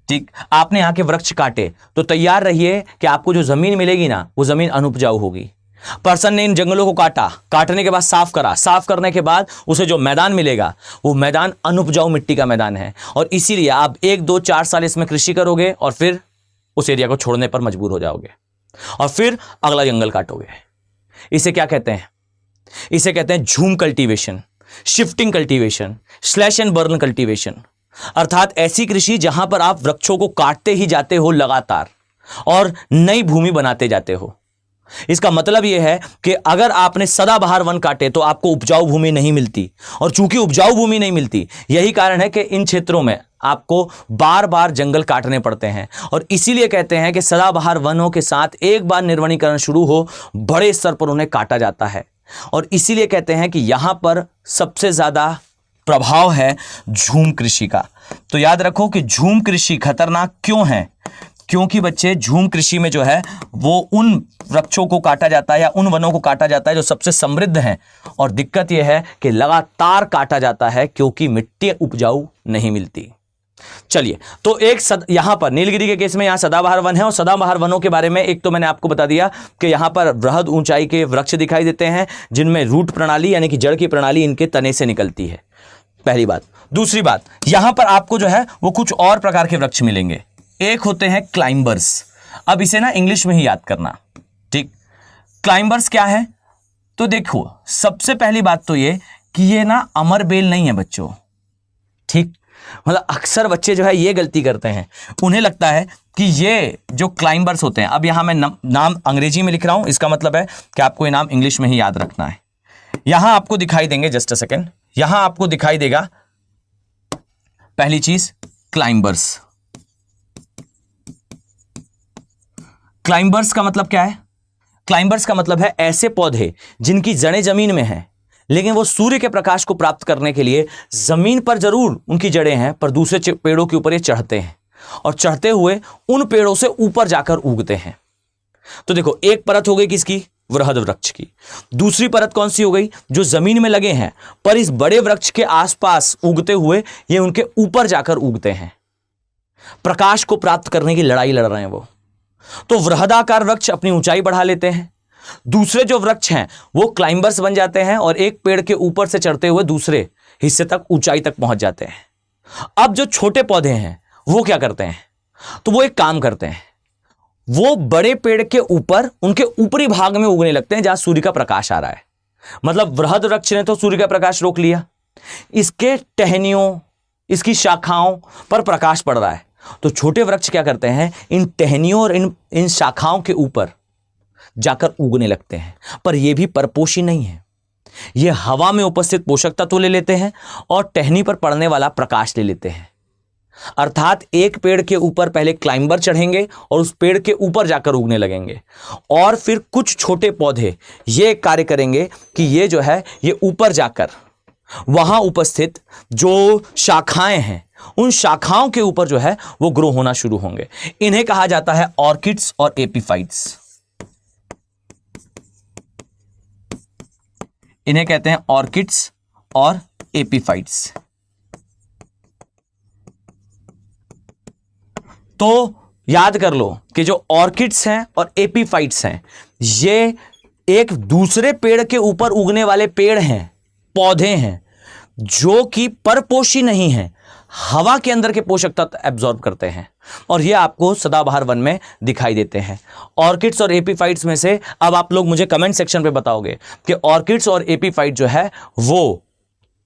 ठीक, आपने यहां के वृक्ष काटे, तो तैयार रहिए कि आपको जो जमीन मिलेगी ना वो जमीन अनुपजाऊ होगी। पर्सन ने इन जंगलों को काटा, काटने के बाद साफ करा, साफ करने के बाद उसे जो मैदान मिलेगा वो मैदान अनुपजाऊ मिट्टी का मैदान है, और इसीलिए आप 1, 2, 4 साल इसमें कृषि करोगे और फिर उस एरिया को छोड़ने पर मजबूर हो जाओगे और फिर अगला जंगल काटोगे। इसे क्या कहते हैं? इसे कहते हैं झूम cultivation, shifting cultivation, slash and burn cultivation, अर्थात ऐसी कृषि जहां पर आप वृक्षों को काटते ही जाते हो लगातार और नई भूमि बनाते जाते हो। इसका मतलब यह है कि अगर आपने सदाबहार वन काटे तो आपको उपजाऊ भूमि नहीं मिलती, और चूंकि उपजाऊ भूमि नहीं मिलती यही कारण है कि इन क्षेत्रों में आपको बार बार जंगल काटने पड़ते हैं, और इसीलिए कहते हैं कि सदाबहार वनों के साथ एक बार निर्वनीकरण शुरू हो बड़े स्तर पर उन्हें काटा जाता है, और इसीलिए कहते हैं कि यहां पर सबसे ज्यादा प्रभाव है झूम कृषि का। तो याद रखो कि झूम कृषि खतरनाक क्यों है? क्योंकि बच्चे झूम कृषि में जो है वो उन वृक्षों को काटा जाता है या उन वनों को काटा जाता है जो सबसे समृद्ध हैं, और दिक्कत यह है कि लगातार काटा जाता है क्योंकि मिट्टी उपजाऊ नहीं मिलती। चलिए, तो यहां पर नीलगिरी के केस में यहां सदाबहार वन है, और सदाबहार वनों के बारे में एक तो मैंने आपको बता दिया कि यहां पर बृहद ऊंचाई के वृक्ष दिखाई देते हैं जिनमें रूट प्रणाली यानी कि जड़ की प्रणाली इनके तने से निकलती है, पहली बात। दूसरी बात, यहां पर आपको जो है वो कुछ और प्रकार के वृक्ष मिलेंगे। एक होते हैं क्लाइंबर्स। अब इसे ना इंग्लिश में ही याद करना, ठीक। क्लाइंबर्स क्या है? तो देखो, सबसे पहली बात तो ये कि ये ना अमरबेल नहीं है बच्चों, ठीक। मतलब अक्सर बच्चे जो है ये गलती करते हैं, उन्हें लगता है कि ये जो क्लाइंबर्स होते हैं, अब यहां मैं नाम अंग्रेजी में लिख रहा हूं, इसका मतलब है कि आपको ये नाम इंग्लिश में ही याद रखना है। यहां आपको दिखाई देंगे, जस्ट अ सेकेंड, यहां आपको दिखाई देगा पहली चीज क्लाइंबर्स। क्लाइंबर्स का मतलब क्या है? क्लाइंबर्स का मतलब है ऐसे पौधे जिनकी जड़ें जमीन में हैं, लेकिन वो सूर्य के प्रकाश को प्राप्त करने के लिए जमीन पर जरूर उनकी जड़ें हैं, पर दूसरे पेड़ों के ऊपर ये चढ़ते हैं और चढ़ते हुए उन पेड़ों से ऊपर जाकर उगते हैं। तो देखो, एक परत हो गई किसकी? वृहद वृक्ष की। दूसरी परत कौन सी हो गई? जो जमीन में लगे हैं पर इस बड़े वृक्ष के आसपास उगते हुए ये उनके ऊपर जाकर उगते हैं, प्रकाश को प्राप्त करने की लड़ाई लड़ रहे हैं वो। तो वृहदाकार वृक्ष अपनी ऊंचाई बढ़ा लेते हैं, दूसरे जो वृक्ष हैं वो क्लाइंबर्स बन जाते हैं और एक पेड़ के ऊपर से चढ़ते हुए दूसरे हिस्से तक, ऊंचाई तक पहुंच जाते हैं। अब जो छोटे पौधे हैं वो क्या करते हैं? तो वो एक काम करते हैं, वो बड़े पेड़ के ऊपर, उनके ऊपरी भाग में उगने लगते हैं जहां सूर्य का प्रकाश आ रहा है। मतलब वृहद वृक्ष ने तो सूर्य का प्रकाश रोक लिया, इसके टहनियों, इसकी शाखाओं पर प्रकाश पड़ रहा है, तो छोटे वृक्ष क्या करते हैं? इन टहनियों और इन शाखाओं के ऊपर जाकर उगने लगते हैं। पर यह भी परपोषी नहीं है, ये हवा में उपस्थित पोषक तत्व ले लेते हैं और टहनी पर पड़ने वाला प्रकाश ले लेते हैं। अर्थात एक पेड़ के ऊपर पहले क्लाइंबर चढ़ेंगे और उस पेड़ के ऊपर जाकर उगने लगेंगे, और फिर कुछ छोटे पौधे ये कार्य करेंगे कि ये जो है ये ऊपर जाकर वहां उपस्थित जो शाखाएं हैं उन शाखाओं के ऊपर जो है वो ग्रो होना शुरू होंगे। इन्हें कहा जाता है ऑर्किड्स और एपीफाइट्स। इन्हें कहते हैं ऑर्किड्स और एपीफाइट्स। तो याद कर लो कि जो ऑर्किड्स हैं और एपीफाइट्स हैं ये एक दूसरे पेड़ के ऊपर उगने वाले पेड़ हैं, पौधे हैं जो कि परपोषी नहीं हैं, हवा के अंदर के पोषक तत्व एब्जॉर्ब करते हैं, और ये आपको सदाबहार वन में दिखाई देते हैं। ऑर्किड्स और एपीफाइट्स में से अब आप लोग मुझे कमेंट सेक्शन पे बताओगे कि ऑर्किड्स और एपीफाइट जो है वो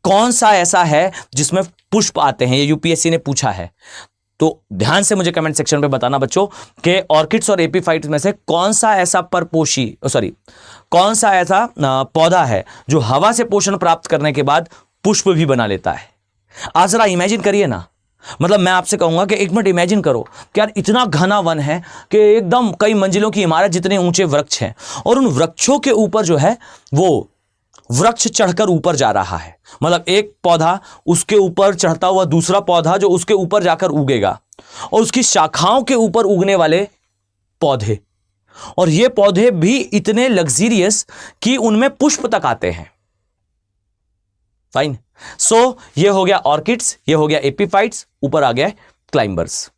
कौन सा ऐसा है जिसमें पुष्प आते हैं। ये यूपीएससी ने पूछा है, तो ध्यान से मुझे कमेंट सेक्शन पे बताना बच्चों कि ऑर्किड्स और एपीफाइट्स में से कौन सा ऐसा कौन सा ऐसा पौधा है जो हवा से पोषण प्राप्त करने के बाद पुष्प भी बना लेता है। आज जरा इमेजिन करिए ना, मतलब मैं आपसे कहूंगा कि एक मिनट इमेजिन करो कि यार इतना घना वन है कि एकदम कई मंजिलों की इमारत जितने ऊंचे वृक्ष हैं, और उन वृक्षों के ऊपर जो है वो वृक्ष चढ़कर ऊपर जा रहा है। मतलब एक पौधा, उसके ऊपर चढ़ता हुआ दूसरा पौधा जो उसके ऊपर जाकर उगेगा, और उसकी शाखाओं के ऊपर उगने वाले पौधे, और ये पौधे भी इतने लग्जीरियस कि उनमें पुष्प तक आते हैं। फाइन। सो ये हो गया ऑर्किड्स, ये हो गया एपीफाइट्स, ऊपर आ गया क्लाइंबर्स।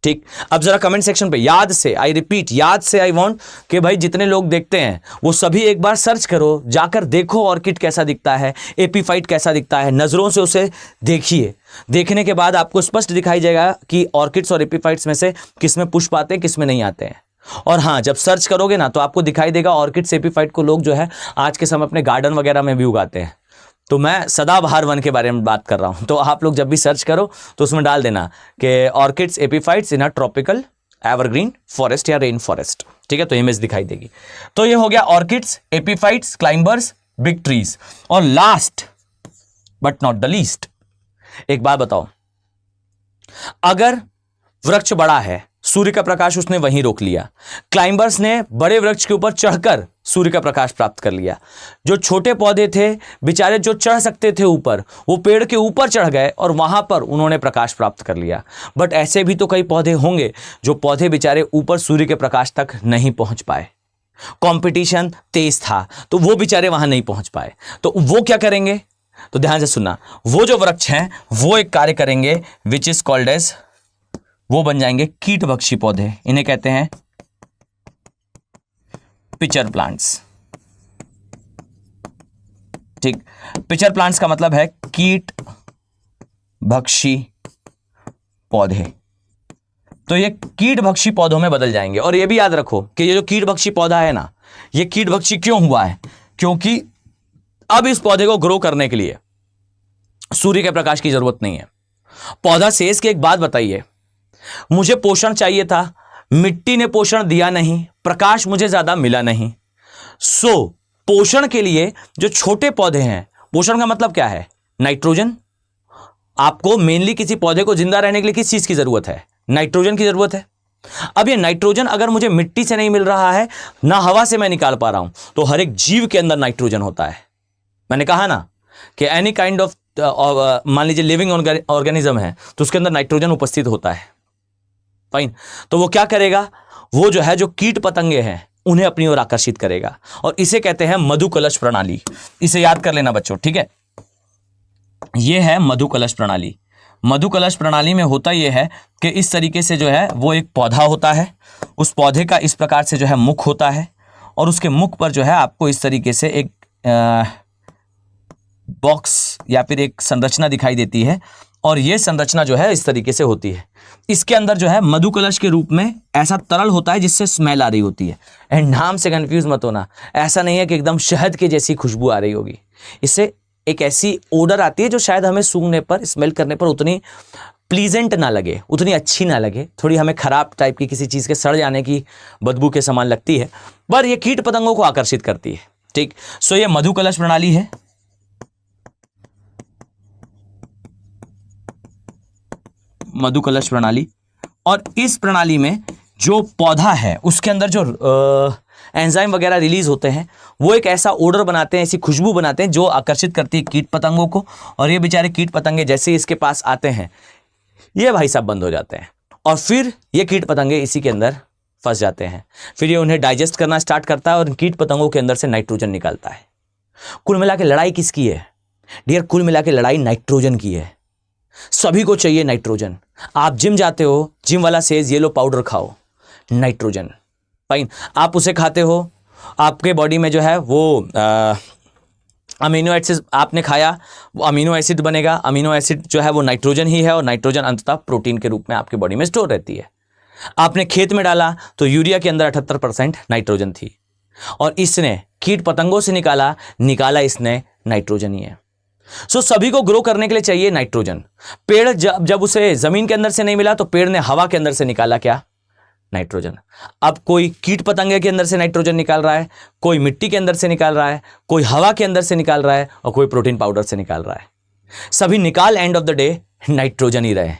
ठीक, अब जरा कमेंट सेक्शन पे याद से, आई रिपीट, याद से आई वांट कि भाई जितने लोग देखते हैं वो सभी एक बार सर्च करो, जाकर देखो ऑर्किड कैसा दिखता है, एपीफाइट कैसा दिखता है, नजरों से उसे देखिए। देखने के बाद आपको स्पष्ट दिखाई जाएगा कि ऑर्किड्स और एपीफाइट्स में से किसमें पुष्प आते हैं, किसमें नहीं आते हैं। और हाँ, जब सर्च करोगे ना तो आपको दिखाई देगा ऑर्किड्स एपीफाइट को लोग जो है आज के समय अपने गार्डन वगैरह में भी उगाते हैं। तो मैं सदाबहार वन के बारे में बात कर रहा हूं, तो आप लोग जब भी सर्च करो तो उसमें डाल देना कि ऑर्किड्स एपीफाइट्स इन अ ट्रॉपिकल एवरग्रीन फॉरेस्ट या रेन फॉरेस्ट। ठीक है, तो इमेज दिखाई देगी। तो ये हो गया orchids, epiphytes, climbers, big trees. और last but not the least, एक बात बताओ, अगर वृक्ष बड़ा है सूर्य का प्रकाश उसने वहीं रोक लिया। क्लाइंबर्स ने बड़े वृक्ष के ऊपर चढ़कर सूर्य का प्रकाश प्राप्त कर लिया। जो छोटे पौधे थे बेचारे, जो चढ़ सकते थे ऊपर, वो पेड़ के ऊपर चढ़ गए और वहां पर उन्होंने प्रकाश प्राप्त कर लिया। बट ऐसे भी तो कई पौधे होंगे जो पौधे बेचारे ऊपर सूर्य के प्रकाश तक नहीं पहुंच पाए, कंपटीशन तेज था तो वो बेचारे वहां नहीं पहुंच पाए। तो वो क्या करेंगे? तो ध्यान से सुनना, वो जो वृक्ष हैं वो एक कार्य करेंगे विच इज कॉल्ड एज, वो बन जाएंगे कीटभक्षी पौधे। इन्हें कहते हैं पिचर प्लांट्स। ठीक, पिचर प्लांट्स का मतलब है कीट भक्षी पौधे। तो ये कीट भक्षी पौधों में बदल जाएंगे। और ये भी याद रखो कि ये जो कीट भक्षी पौधा है ना, ये कीट भक्षी क्यों हुआ है? क्योंकि अब इस पौधे को ग्रो करने के लिए सूर्य के प्रकाश की जरूरत नहीं है। पौधा शेष की एक बात बताइए, मुझे पोषण चाहिए था, मिट्टी ने पोषण दिया नहीं, प्रकाश मुझे ज्यादा मिला नहीं। सो पोषण के लिए जो छोटे पौधे हैं, पोषण का मतलब क्या है? नाइट्रोजन। आपको मेनली किसी पौधे को जिंदा रहने के लिए किस चीज की जरूरत है? नाइट्रोजन की जरूरत है। अब ये नाइट्रोजन अगर मुझे मिट्टी से नहीं मिल रहा है, ना हवा से मैं निकाल पा रहा हूं, तो हर एक जीव के अंदर नाइट्रोजन होता है। मैंने कहा ना कि एनी काइंड ऑफ, मान लीजिए लिविंग ऑर्गेनिज्म है तो उसके अंदर नाइट्रोजन उपस्थित होता है। फाइन। तो वो क्या करेगा? वो जो है, जो कीट पतंगे हैं उन्हें अपनी ओर आकर्षित करेगा, और इसे कहते हैं मधुकलश प्रणाली। इसे याद कर लेना बच्चों, ठीक है? ये है मधुकलश प्रणाली। मधुकलश प्रणाली में होता यह है कि इस तरीके से जो है वो एक पौधा होता है, उस पौधे का इस प्रकार से जो है मुख होता है, और उसके मुख पर जो है आपको इस तरीके से एक बॉक्स या फिर एक संरचना दिखाई देती है, और ये संरचना जो है इस तरीके से होती है। इसके अंदर जो है मधुकलश के रूप में ऐसा तरल होता है जिससे स्मेल आ रही होती है। एंड नाम से कंफ्यूज मत होना, ऐसा नहीं है कि एकदम शहद के जैसी खुशबू आ रही होगी। इससे एक ऐसी ओडर आती है जो शायद हमें सूंघने पर, स्मेल करने पर उतनी प्लीजेंट ना लगे, उतनी अच्छी ना लगे, थोड़ी हमें खराब टाइप की किसी चीज़ के सड़ जाने की बदबू के समान लगती है, पर यह कीट पतंगों को आकर्षित करती है। ठीक, सो ये मधुकलश प्रणाली है। मधुकलश प्रणाली, और इस प्रणाली में जो पौधा है उसके अंदर जो एंजाइम वगैरह रिलीज होते हैं, वो एक ऐसा ओडर बनाते हैं, ऐसी खुशबू बनाते हैं जो आकर्षित करती है कीट पतंगों को। और ये बेचारे कीट पतंगे जैसे इसके पास आते हैं, ये भाई साहब बंद हो जाते हैं, और फिर ये कीट पतंगे इसी के अंदर फंस जाते हैं। फिर ये उन्हें डाइजेस्ट करना स्टार्ट करता है और इन कीट पतंगों के अंदर से नाइट्रोजन निकालता है। कुल मिला के लड़ाई किसकी है डियर? कुल मिला के लड़ाई नाइट्रोजन की है। सभी को चाहिए नाइट्रोजन। आप जिम जाते हो, जिम वाला सेज ये लो पाउडर खाओ, नाइट्रोजन। फाइन, आप उसे खाते हो, आपके बॉडी में जो है वो अमीनो एसिड आपने खाया, वो अमीनो एसिड बनेगा। अमीनो एसिड जो है वो नाइट्रोजन ही है, और नाइट्रोजन अंततः प्रोटीन के रूप में आपके बॉडी में स्टोर रहती है। आपने खेत में डाला तो यूरिया के अंदर 78% नाइट्रोजन थी, और इसने कीट पतंगों से निकाला इसने नाइट्रोजन ही है। सो सभी को ग्रो करने के लिए चाहिए नाइट्रोजन। पेड़ जब उसे जमीन के अंदर से नहीं मिला तो पेड़ ने हवा के अंदर से निकाला क्या? नाइट्रोजन। अब कोई कीट पतंगे के अंदर से नाइट्रोजन निकाल रहा है, कोई मिट्टी के अंदर से निकाल रहा है, कोई हवा के अंदर से निकाल रहा है, और कोई प्रोटीन पाउडर से निकाल रहा है। सभी निकाल end of the day nitrogen ही रहे।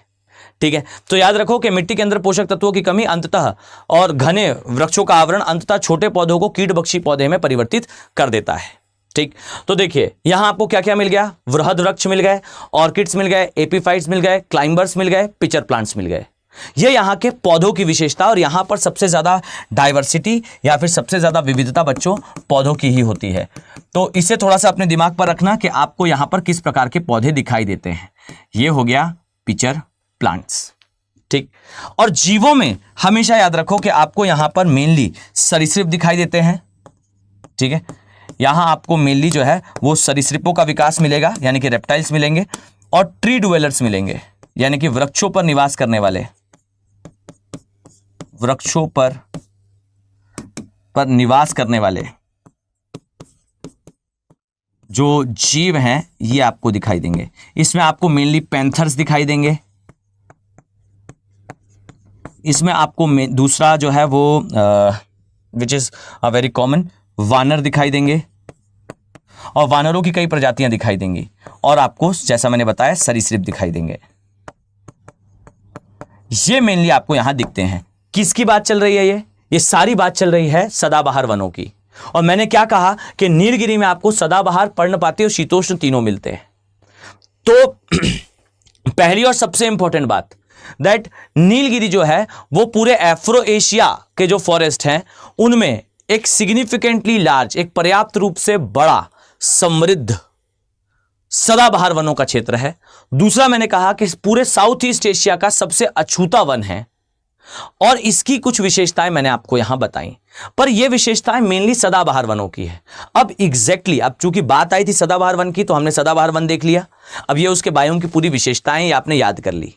ठीक है, तो याद रखो कि मिट्टी के अंदर पोषक तत्वों की कमी अंततः, और घने वृक्षों का आवरण अंततः छोटे पौधों को कीटभक्षी पौधे में परिवर्तित कर देता है। ठीक, तो देखिए यहां आपको क्या क्या मिल गया? वृहद वृक्ष मिल गए, ऑर्किड्स मिल गए, एपीफाइट्स मिल गए, क्लाइंबर्स मिल गए, पिचर प्लांट्स मिल गए। ये यहाँ के पौधों की विशेषता, और यहाँ पर सबसे ज्यादा डाइवर्सिटी या फिर सबसे ज्यादा विविधता बच्चों पौधों की ही होती है। तो इसे थोड़ा सा अपने दिमाग पर रखना कि आपको यहाँ पर किस प्रकार के पौधे दिखाई देते हैं। ये हो गया पिचर प्लांट्स। ठीक, और जीवों में हमेशा याद रखो कि आपको यहाँ पर मेनली सरीसृप दिखाई देते हैं। ठीक है, यहां आपको मेनली जो है वो सरीसृपों का विकास मिलेगा, यानी कि रेप्टाइल्स मिलेंगे, और ट्री डुवेलर्स मिलेंगे, यानी कि वृक्षों पर निवास करने वाले, वृक्षों पर निवास करने वाले जो जीव हैं ये आपको दिखाई देंगे। इसमें आपको मेनली पैंथर्स दिखाई देंगे। इसमें आपको दूसरा जो है वो which is a very common, वानर दिखाई देंगे, और वानरों की कई प्रजातियां दिखाई देंगी, और आपको जैसा मैंने बताया सरीसृप दिखाई देंगे। ये मेनली आपको यहां दिखते हैं। किसकी बात चल रही है? ये सारी बात चल रही है सदाबहार वनों की। और मैंने क्या कहा कि नीलगिरी में आपको सदाबहार, पर्णपाती और शीतोष्ण तीनों मिलते हैं। तो पहली और सबसे इंपॉर्टेंट बात दैट नीलगिरी जो है वो पूरे अफ्रो एशिया के जो फॉरेस्ट हैं उनमें एक सिग्निफिकेंटली लार्ज, एक पर्याप्त रूप से बड़ा, समृद्ध सदाबहार वनों का क्षेत्र है। दूसरा मैंने कहा कि पूरे साउथ ईस्ट एशिया का सबसे अछूता वन है और इसकी कुछ विशेषताएं मैंने आपको यहां बताई, पर यह विशेषताएं मेनली सदाबहार वनों की है। अब अब चूंकि बात आई थी सदाबहार वन की तो हमने सदाबहार वन देख लिया। अब ये उसके बायोम की पूरी विशेषताएं ये आपने याद कर ली।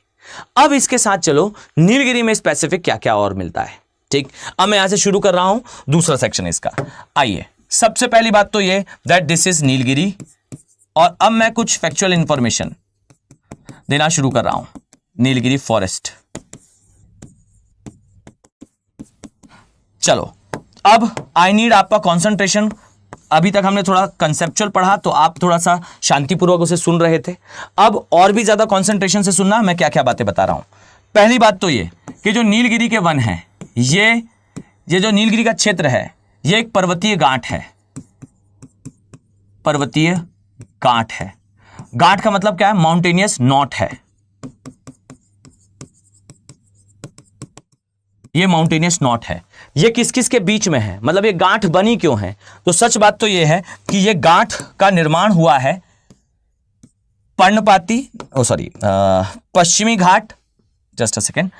अब इसके साथ चलो नीलगिरी में स्पेसिफिक क्या क्या और मिलता है। ठीक, अब मैं यहां से शुरू कर रहा हूं दूसरा सेक्शन इसका। आइए, सबसे पहली बात तो ये दैट दिस इज नीलगिरी, और अब मैं कुछ फैक्चुअल इंफॉर्मेशन देना शुरू कर रहा हूं। नीलगिरी फॉरेस्ट, चलो अब आई नीड आपका कंसंट्रेशन। अभी तक हमने थोड़ा कंसेप्चुअल पढ़ा तो आप थोड़ा सा शांतिपूर्वक उसे सुन रहे थे। अब और भी ज्यादा कंसंट्रेशन से सुनना मैं क्या क्या बातें बता रहा हूं। पहली बात तो ये कि जो नीलगिरी के वन है, ये जो नीलगिरी का क्षेत्र है ये एक पर्वतीय गांठ है। पर्वतीय गांठ है। गांठ का मतलब क्या है? माउंटेनियस नॉट है। ये माउंटेनियस नॉट है। ये किस किस के बीच में है, मतलब ये गांठ बनी क्यों है? तो सच बात तो ये है कि ये गांठ का निर्माण हुआ है पर्णपाती पश्चिमी घाट, जस्ट अ सेकेंड,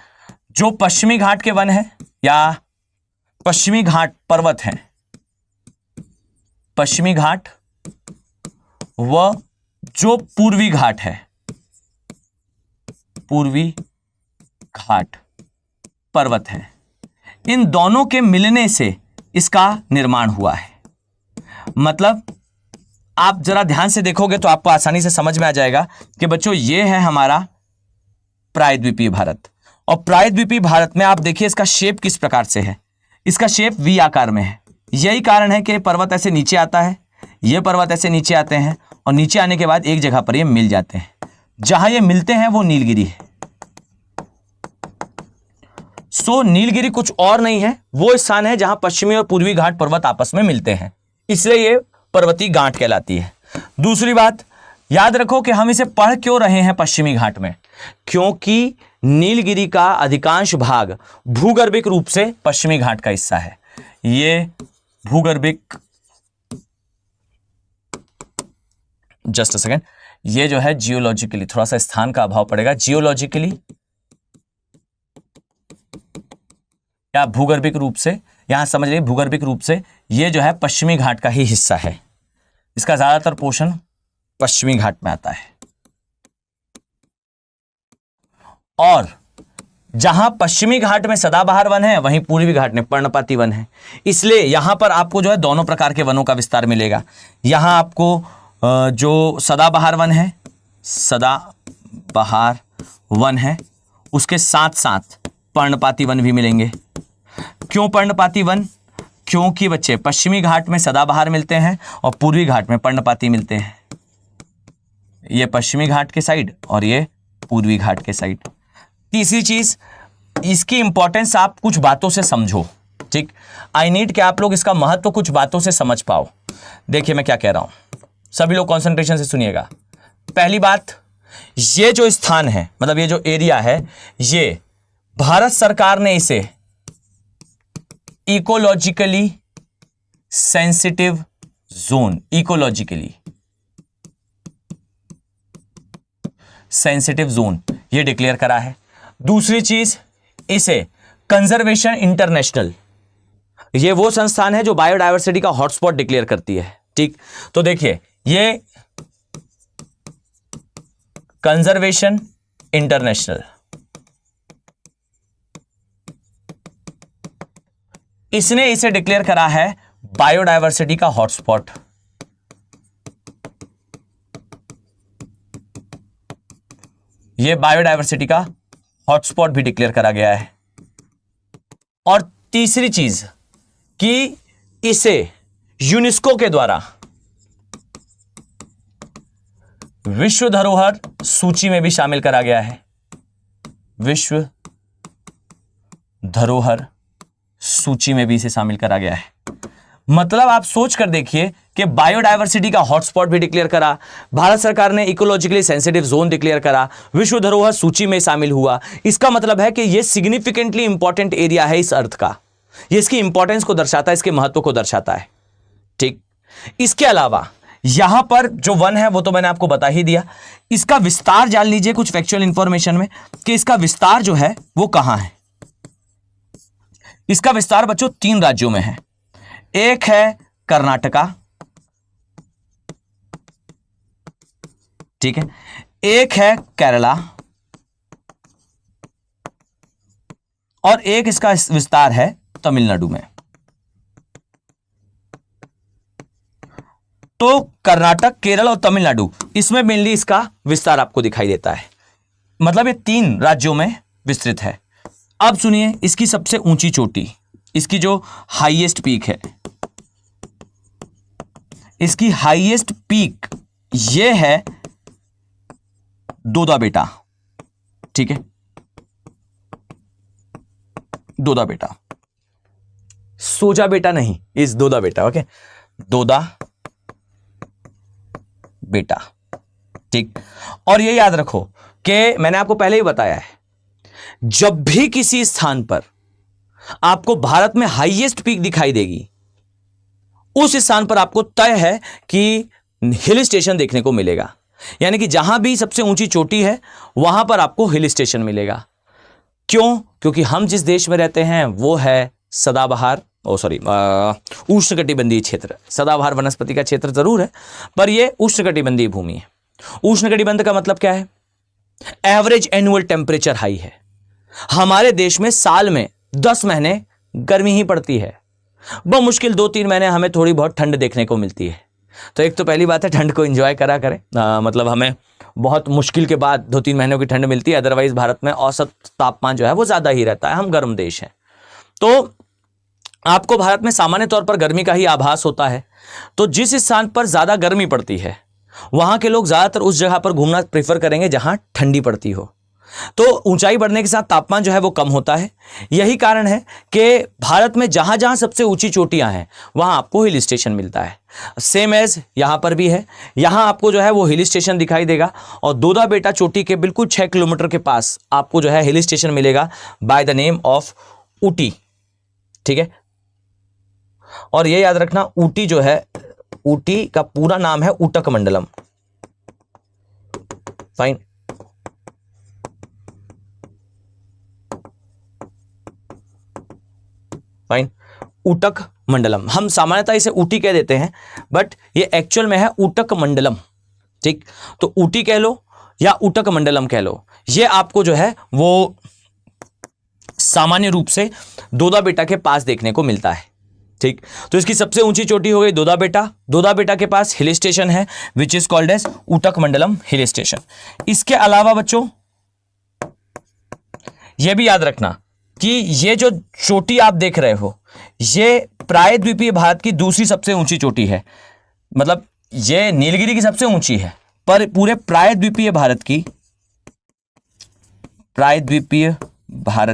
जो पश्चिमी घाट के वन है या पश्चिमी घाट पर्वत है, पश्चिमी घाट व जो पूर्वी घाट है, पूर्वी घाट पर्वत है, इन दोनों के मिलने से इसका निर्माण हुआ है। मतलब आप जरा ध्यान से देखोगे तो आपको आसानी से समझ में आ जाएगा कि बच्चों ये है हमारा प्रायद्वीपीय भारत, और प्रायद्वीपीय भारत में आप देखिए इसका शेप किस प्रकार से है। इसका शेप वी आकार में है। यही कारण है कि पर्वत ऐसे नीचे आता है, ये पर्वत ऐसे नीचे आते हैं और नीचे आने के बाद एक जगह पर ये मिल जाते हैं। जहां ये मिलते हैं वो नीलगिरी है। नीलगिरी कुछ और नहीं है, वो स्थान है जहां पश्चिमी और पूर्वी घाट पर्वत आपस में मिलते हैं, इसलिए ये पर्वतीय गांठ कहलाती है। दूसरी बात याद रखो कि हम इसे पढ़ क्यों रहे हैं पश्चिमी घाट में, क्योंकि नीलगिरी का अधिकांश भाग भूगर्भिक रूप से पश्चिमी घाट का हिस्सा है। ये भूगर्भिक, जस्ट अ सेकेंड, ये जो है जियोलॉजिकली, थोड़ा सा स्थान का अभाव पड़ेगा, जियोलॉजिकली या भूगर्भिक रूप से, यहां समझ लीजिए भूगर्भिक रूप से ये जो है पश्चिमी घाट का ही हिस्सा है। इसका ज्यादातर पोर्शन पश्चिमी घाट में आता है। और जहां पश्चिमी घाट में सदाबहार वन है वहीं पूर्वी घाट में पर्णपाती वन है, इसलिए यहां पर आपको जो है दोनों प्रकार के वनों का विस्तार मिलेगा। यहां आपको जो सदाबहार वन है, सदाबहार वन है, उसके साथ साथ पर्णपाती वन भी मिलेंगे। क्यों पर्णपाती वन? क्योंकि बच्चे पश्चिमी घाट में सदाबहार मिलते हैं और पूर्वी घाट में पर्णपाती मिलते हैं। ये पश्चिमी घाट के साइड और ये पूर्वी घाट के साइड। तीसरी चीज, इसकी इंपॉर्टेंस आप कुछ बातों से समझो। ठीक, आई नीड कि आप लोग इसका महत्व कुछ बातों से समझ पाओ। देखिए मैं क्या कह रहा हूं, सभी लोग कंसंट्रेशन से सुनिएगा। पहली बात, ये जो स्थान है, मतलब ये जो एरिया है, ये भारत सरकार ने इसे ecologically sensitive zone, ecologically sensitive zone ये डिक्लेयर करा है। दूसरी चीज, इसे कंजर्वेशन इंटरनेशनल, ये वो संस्थान है जो बायोडायवर्सिटी का हॉटस्पॉट डिक्लेयर करती है। ठीक, तो देखिए ये कंजर्वेशन इंटरनेशनल, इसने इसे डिक्लेयर करा है बायोडायवर्सिटी का हॉटस्पॉट। ये बायोडायवर्सिटी का हॉटस्पॉट भी डिक्लेयर करा गया है। और तीसरी चीज कि इसे यूनेस्को के द्वारा विश्व धरोहर सूची में भी शामिल करा गया है। विश्व धरोहर सूची में भी इसे शामिल करा गया है। मतलब आप सोच कर देखिए कि बायोडायवर्सिटी का हॉटस्पॉट भी डिक्लेयर करा, भारत सरकार ने इकोलॉजिकली सेंसिटिव जोन डिक्लेयर करा, विश्व धरोहर सूची में शामिल हुआ। इसका मतलब है कि यह सिग्निफिकेंटली इंपॉर्टेंट एरिया है इस अर्थ का। यह इसकी इंपॉर्टेंस को दर्शाता है, इसके महत्व को दर्शाता है। ठीक, इसके अलावा यहां पर जो वन है वो तो मैंने आपको बता ही दिया। इसका विस्तार जान लीजिए कुछ फैक्चुअल इंफॉर्मेशन में कि इसका विस्तार जो है वो कहां है। इसका विस्तार बच्चों 3 राज्यों में है। एक है कर्नाटका, ठीक है, एक है केरला और एक इसका विस्तार है तमिलनाडु में। तो कर्नाटक, केरल और तमिलनाडु, इसमें मेनली इसका विस्तार आपको दिखाई देता है। मतलब ये 3 राज्यों में विस्तृत है। अब सुनिए इसकी सबसे ऊंची चोटी, इसकी जो हाईएस्ट पीक है, इसकी हाईएस्ट पीक ये है दोदा बेटा। ठीक है, दोदा बेटा, सोजा बेटा नहीं, इस दोदा बेटा। ओके, दोदा बेटा। ठीक, और ये याद रखो कि मैंने आपको पहले ही बताया है, जब भी किसी स्थान पर आपको भारत में हाईएस्ट पीक दिखाई देगी, उस स्थान पर आपको तय है कि हिल स्टेशन देखने को मिलेगा। यानी कि जहां भी सबसे ऊंची चोटी है वहां पर आपको हिल स्टेशन मिलेगा। क्यों? क्योंकि हम जिस देश में रहते हैं वो है सदाबहार, उष्णकटिबंधीय क्षेत्र। सदाबहार वनस्पति का क्षेत्र जरूर है, पर यह उष्णकटिबंधीय भूमि है। उष्णकटिबंध का मतलब क्या है? एवरेज एनुअल टेम्परेचर हाई है। हमारे देश में साल में 10 महीने गर्मी ही पड़ती है, बहुत मुश्किल 2-3 महीने हमें थोड़ी बहुत ठंड देखने को मिलती है। तो एक तो पहली बात है, ठंड को एंजॉय करा करें। मतलब हमें बहुत मुश्किल के बाद 2-3 महीनों की ठंड मिलती है, अदरवाइज भारत में औसत तापमान जो है वो ज़्यादा ही रहता है, हम गर्म देश हैं। तो आपको भारत में सामान्य तौर पर गर्मी का ही आभास होता है। तो जिस स्थान पर ज़्यादा गर्मी पड़ती है वहाँ के लोग ज़्यादातर उस जगह पर घूमना प्रेफर करेंगे जहाँ ठंडी पड़ती हो। तो ऊंचाई बढ़ने के साथ तापमान जो है वो कम होता है। यही कारण है कि भारत में जहां जहां सबसे ऊंची चोटियां हैं वहां आपको हिल स्टेशन मिलता है। सेम एज यहां पर भी है, यहां आपको जो है वो हिल स्टेशन दिखाई देगा। और दोदा बेटा चोटी के बिल्कुल 6 किलोमीटर के पास आपको जो है हिल स्टेशन मिलेगा by the name of Ooty. ठीक है, और ये याद रखना, ऊटी जो है, ऊटी का पूरा नाम है ऊटक मंडलम। फाइन, फाइन, ऊटक मंडलम। हम सामान्यतः इसे ऊटी कह देते हैं, बट ये एक्चुअल में है ऊटक मंडलम। ठीक, तो ऊटी कह लो या ऊटक मंडलम कह लो, ये आपको जो है वो सामान्य रूप से दोदा बेटा के पास देखने को मिलता है। ठीक, तो इसकी सबसे ऊंची चोटी हो गई दोदा बेटा। दोदा बेटा के पास हिल स्टेशन है which is called as Udhagamandalam hill station. इसके अलावा बच्चों यह भी याद रखना कि ये जो चोटी आप देख रहे हो ये प्रायद्वीपीय भारत की दूसरी सबसे ऊंची चोटी है। मतलब ये नीलगिरी की सबसे ऊंची है, पर पूरे प्रायद्वीपीय भारत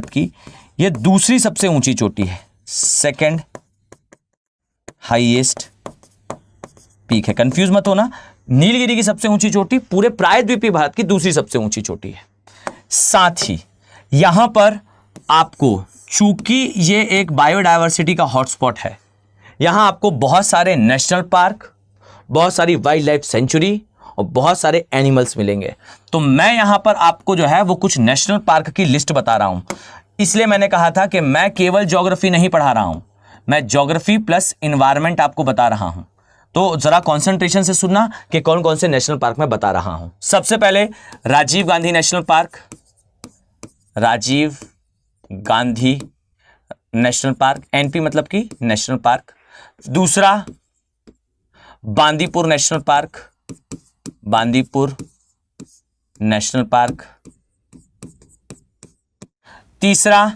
की ये दूसरी सबसे ऊंची चोटी है, सेकंड हाईएस्ट पीक है। कंफ्यूज मत होना, नीलगिरी की सबसे ऊंची चोटी पूरे प्रायद्वीपीय भारत की दूसरी सबसे ऊंची चोटी है। साथ ही यहां पर आपको, चूंकि ये एक बायोडायवर्सिटी का हॉटस्पॉट है, यहां आपको बहुत सारे नेशनल पार्क, बहुत सारी वाइल्ड लाइफ सेंचुरी और बहुत सारे एनिमल्स मिलेंगे। तो मैं यहां पर आपको जो है वो कुछ नेशनल पार्क की लिस्ट बता रहा हूं। इसलिए मैंने कहा था कि मैं केवल ज्योग्राफी नहीं पढ़ा रहा हूं, मैं ज्योग्राफी प्लस इन्वायरमेंट आपको बता रहा हूं। तो जरा कंसंट्रेशन से सुनना कि कौन कौन से नेशनल पार्क मैं बता रहा हूं। सबसे पहले Rajiv Gandhi National Park, Rajiv Gandhi National Park, NP मतलब कि नेशनल पार्क। दूसरा Bandipur National Park, Bandipur National Park. तीसरा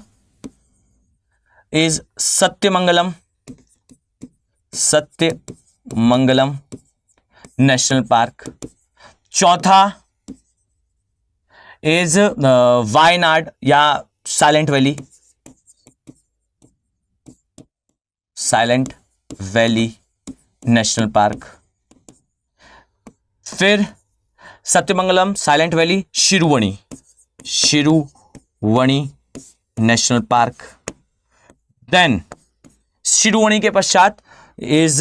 इज सत्यमंगलम नेशनल पार्क। चौथा इज वायनाड या Silent Valley, Silent Valley National Park. फिर Sathyamangalam, Silent Valley, Siruvani National Park. Then Siruvani के पश्चात इज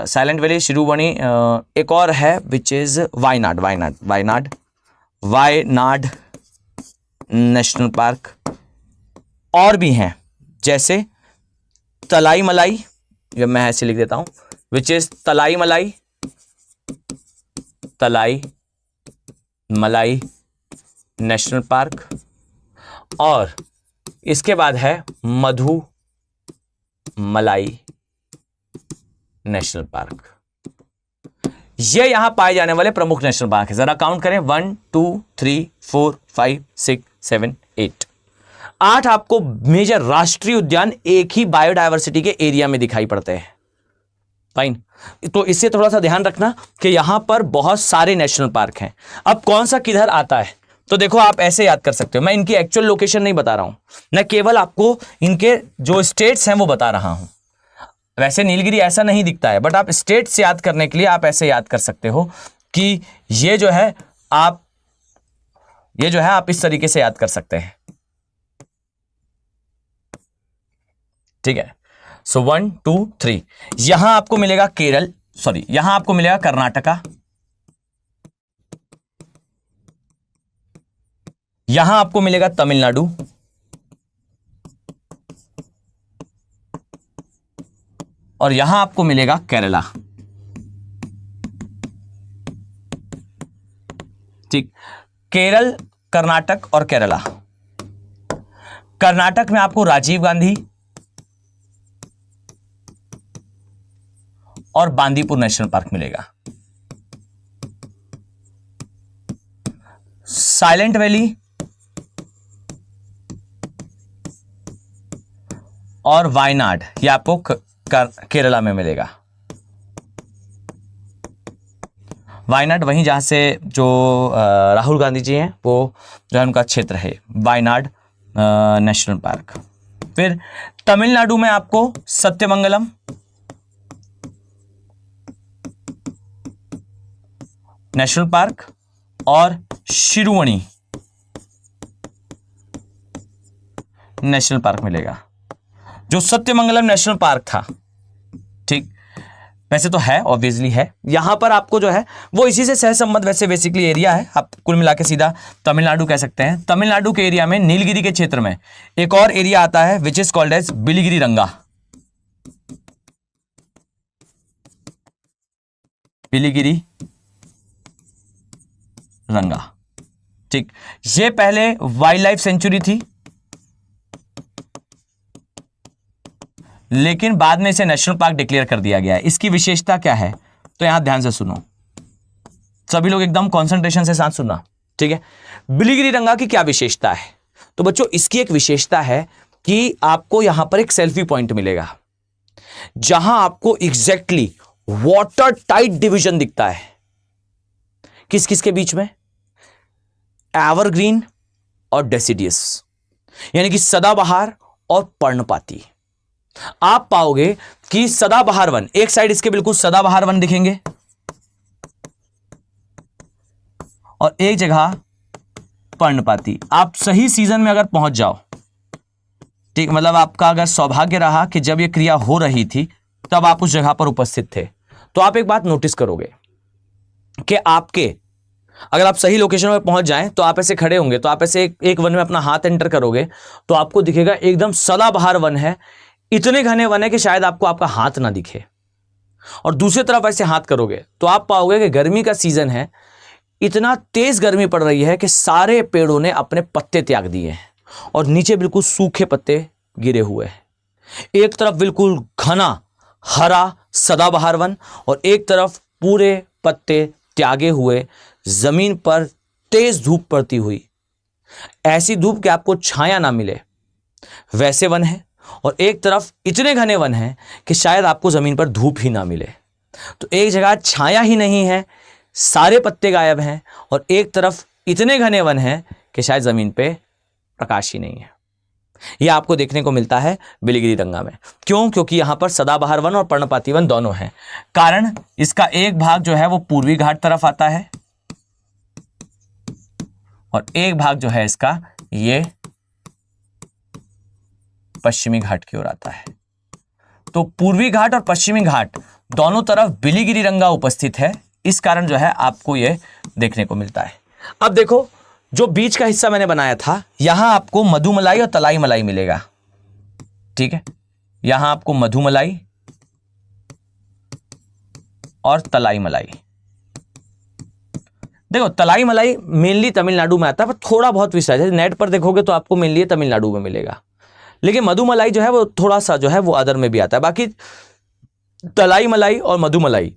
साइलेंट वैली, शिरुवणी, एक और है which is Wayanad National Park. और भी हैं जैसे तलाई मलाई, ये मैं ऐसे लिख देता हूं, विच इज तलाई मलाई नेशनल पार्क। और इसके बाद है मधु मलाई नेशनल पार्क। ये यहां पाए जाने वाले प्रमुख नेशनल पार्क है। जरा काउंट करें, 1 2 3 4 5 6 7 8। 8 आपको मेजर राष्ट्रीय उद्यान एक ही बायोडायवर्सिटी के एरिया में दिखाई पड़ते हैं। फाइन, तो इससे थोड़ा सा ध्यान रखना कि यहां पर बहुत सारे नेशनल पार्क हैं। अब कौन सा किधर आता है, तो देखो आप ऐसे याद कर सकते हो। मैं इनकी एक्चुअल लोकेशन नहीं बता रहा हूं, मैं केवल आपको इनके जो स्टेट्स हैं वो बता रहा हूं। वैसे नीलगिरी ऐसा नहीं दिखता है, बट आप स्टेट्स याद करने के लिए आप ऐसे याद कर सकते हो कि ये जो है आप इस तरीके से याद कर सकते हैं। ठीक है, सो 1 2 3 यहां आपको मिलेगा यहां आपको मिलेगा कर्नाटका, यहां आपको मिलेगा तमिलनाडु, और यहां आपको मिलेगा केरला। ठीक, केरल, कर्नाटक और केरला। कर्नाटक में आपको राजीव गांधी और बांदीपुर नेशनल पार्क मिलेगा। साइलेंट वैली और वायनाड ये आपको केरला में मिलेगा। वायनाड वहीं जहां से जो राहुल गांधी जी हैं वो जो है उनका क्षेत्र है, वायनाड नेशनल पार्क। फिर तमिलनाडु में आपको सत्यमंगलम, नेशनल पार्क और शिरुवणी नेशनल पार्क मिलेगा। जो सत्यमंगलम नेशनल पार्क था, ठीक, वैसे तो है, ऑब्वियसली है, यहां पर आपको जो है वो इसी से सहसंबद्ध वैसे बेसिकली एरिया है। आप कुल मिला के सीधा तमिलनाडु कह सकते हैं। तमिलनाडु के एरिया में नीलगिरी के क्षेत्र में एक और एरिया आता है which is called as Biligiri Ranga. ठीक, ये पहले वाइल्ड लाइफ सेंचुरी थी, लेकिन बाद में इसे नेशनल पार्क डिक्लेयर कर दिया गया है। इसकी विशेषता क्या है, तो यहां ध्यान से सुनो, सभी लोग एकदम कंसंट्रेशन से साथ सुनना। ठीक है, बिलिगिरी रंगा की क्या विशेषता है, तो बच्चों इसकी एक विशेषता है कि आपको यहां पर एक सेल्फी पॉइंट मिलेगा जहां आपको एग्जैक्टली वाटर टाइट डिवीजन दिखता है। किस किस के बीच में, एवरग्रीन और डेसिडियस, यानी कि सदाबहार और पर्णपाती। आप पाओगे कि सदाबहार वन एक साइड इसके बिल्कुल सदाबहार वन दिखेंगे और एक जगह पर्णपाती। आप सही सीजन में अगर पहुंच जाओ, ठीक, मतलब आपका अगर सौभाग्य रहा कि जब यह क्रिया हो रही थी तब आप उस जगह पर उपस्थित थे, तो आप एक बात नोटिस करोगे कि आपके अगर आप सही लोकेशन पर पहुंच जाएं तो आप ऐसे खड़े होंगे, तो आप ऐसे एक वन में अपना हाथ एंटर करोगे तो आपको दिखेगा एकदम सदाबहार वन है, इतने घने वन है कि शायद आपको आपका हाथ ना दिखे। और दूसरी तरफ ऐसे हाथ करोगे तो आप पाओगे कि गर्मी का सीजन है, इतना तेज गर्मी पड़ रही है कि सारे पेड़ों ने अपने पत्ते त्याग दिए हैं और नीचे बिल्कुल सूखे पत्ते गिरे हुए हैं। एक तरफ बिल्कुल घना हरा सदाबहार वन और एक तरफ पूरे पत्ते त्यागे हुए, जमीन पर तेज धूप पड़ती हुई, ऐसी धूप कि आपको छाया ना मिले वैसे वन है, और एक तरफ इतने घने वन हैं कि शायद आपको जमीन पर धूप ही ना मिले। तो एक जगह छाया ही नहीं है, सारे पत्ते गायब हैं, और एक तरफ इतने घने वन हैं कि शायद जमीन पे प्रकाश ही नहीं है। यह आपको देखने को मिलता है बिलिगिरी रंगा में। क्यों? क्योंकि यहां पर सदाबहार वन और पर्णपाती वन दोनों हैं। कारण इसका एक भाग जो है वो पूर्वी घाट तरफ आता है और एक भाग जो है इसका ये पश्चिमी घाट की ओर आता है। तो पूर्वी घाट और पश्चिमी घाट दोनों तरफ बिलिगिरी रंगा उपस्थित है, इस कारण जो है आपको यह देखने को मिलता है। अब देखो, जो बीच का हिस्सा मैंने बनाया था, यहां आपको मधुमलाई और तलाई मलाई मिलेगा। ठीक है, यहां आपको मधुमलाई और तलाई मलाई। देखो, तलाई मलाई मेनली तमिलनाडु में आता है, पर थोड़ा बहुत विस्तार है। नेट पर देखोगे तो आपको मेनली तमिलनाडु में मिलेगा, लेकिन मधुमलाई जो है वो थोड़ा सा जो है वो अदर में भी आता है। बाकी तलाई मलाई और मधुमलाई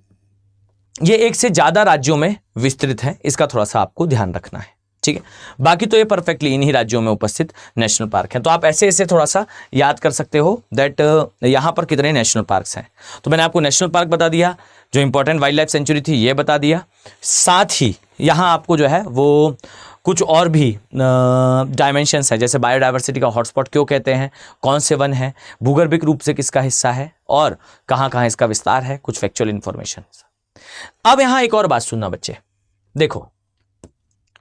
ये एक से ज्यादा राज्यों में विस्तृत है, इसका थोड़ा सा आपको ध्यान रखना है। ठीक है, बाकी तो ये परफेक्टली इन्हीं राज्यों में उपस्थित नेशनल पार्क हैं। तो आप ऐसे ऐसे थोड़ा सा याद कर सकते हो दैट यहाँ पर कितने नेशनल पार्क्स हैं। तो मैंने आपको नेशनल पार्क बता दिया, जो इंपॉर्टेंट वाइल्ड लाइफ सेंचुरी थी ये बता दिया, साथ ही यहाँ आपको जो है वो कुछ और भी डायमेंशंस है, जैसे बायोडाइवर्सिटी का हॉटस्पॉट क्यों कहते हैं, कौन से वन है, भूगर्भिक रूप से किसका हिस्सा है और कहाँ कहाँ इसका विस्तार है, कुछ फैक्चुअल इंफॉर्मेशन। अब यहाँ एक और बात सुनना बच्चे, देखो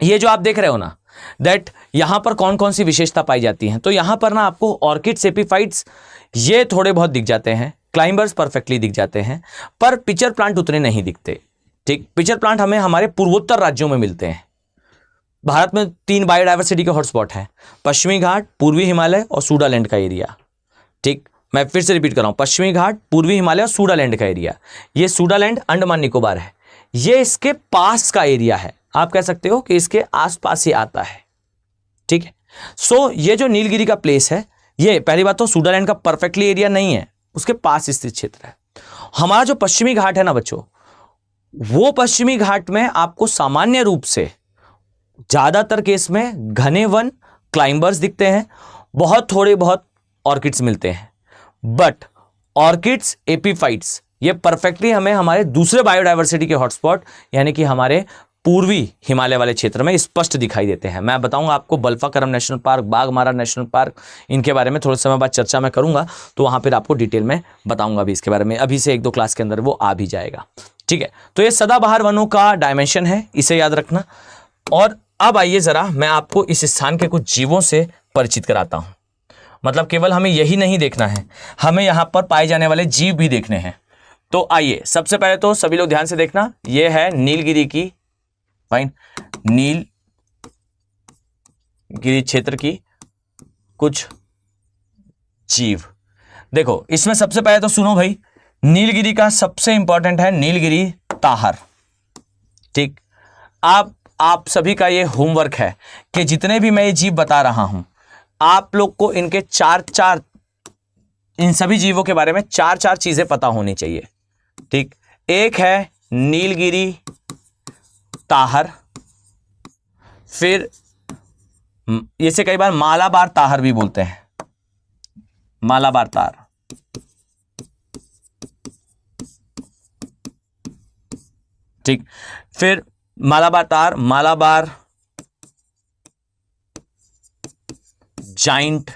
ये जो आप देख रहे हो ना दैट यहां पर कौन कौन सी विशेषता पाई जाती हैं। तो यहां पर ना आपको ऑर्किड्स, एपीफाइट्स ये थोड़े बहुत दिख जाते हैं, क्लाइंबर्स परफेक्टली दिख जाते हैं, पर पिचर प्लांट उतने नहीं दिखते। ठीक, पिचर प्लांट हमें हमारे पूर्वोत्तर राज्यों में मिलते हैं। भारत में 3 बायोडाइवर्सिटी के हॉटस्पॉट हैं, पश्चिमी घाट, पूर्वी हिमालय और सूडालैंड का एरिया। ठीक, मैं फिर से रिपीट कर रहा हूं, पश्चिमी घाट, पूर्वी हिमालय और सूडालैंड का एरिया। ये सूडालैंड अंडमान निकोबार है, ये इसके पास का एरिया है, आप कह सकते हो कि इसके आसपास ही आता है। ठीक है, सो ये जो नीलगिरी का प्लेस है, ये पहली बात तो सूडालैंड का परफेक्टली एरिया नहीं है, उसके पास स्थित क्षेत्र है। हमारा जो पश्चिमी घाट है ना बच्चों, वो पश्चिमी घाट में आपको सामान्य रूप से ज्यादातर केस में घने वन, क्लाइंबर्स दिखते हैं, बहुत थोड़े बहुत ऑर्किड्स मिलते हैं, बट ऑर्किड्स, एपीफाइट्स ये परफेक्टली हमें हमारे दूसरे बायोडाइवर्सिटी के हॉटस्पॉट यानी कि हमारे पूर्वी हिमालय वाले क्षेत्र में स्पष्ट दिखाई देते हैं। मैं बताऊंगा आपको Balphakram National Park, Baghmara National Park, इनके बारे में थोड़े समय बाद चर्चा मैं करूंगा, तो वहां पर आपको डिटेल में बताऊंगा भी इसके बारे में, अभी से 1-2 क्लास के अंदर वो आ भी जाएगा। ठीक है, तो ये सदाबहार वनों का डायमेंशन है, इसे याद रखना। और अब आइए जरा मैं आपको इस स्थान के कुछ जीवों से परिचित कराता हूं। मतलब केवल हमें यही नहीं देखना है, हमें यहां पर पाए जाने वाले जीव भी देखने हैं। तो आइए, सबसे पहले तो सभी लोग ध्यान से देखना, यह है नीलगिरी की, फाइन, नीलगिरी क्षेत्र की कुछ जीव। देखो, इसमें सबसे पहले तो सुनो भाई, नीलगिरी का सबसे इंपॉर्टेंट है नीलगिरी ताहर। ठीक, आप सभी का ये होमवर्क है कि जितने भी मैं ये जीव बता रहा हूं, आप लोग को इनके इन सभी जीवों के बारे में 4 चीजें पता होनी चाहिए। ठीक, एक है नीलगिरी ताहर, फिर इसे कई बार मालाबार ताहर भी बोलते हैं, मालाबार तार। ठीक, फिर मालाबार तार, मालाबार जाइंट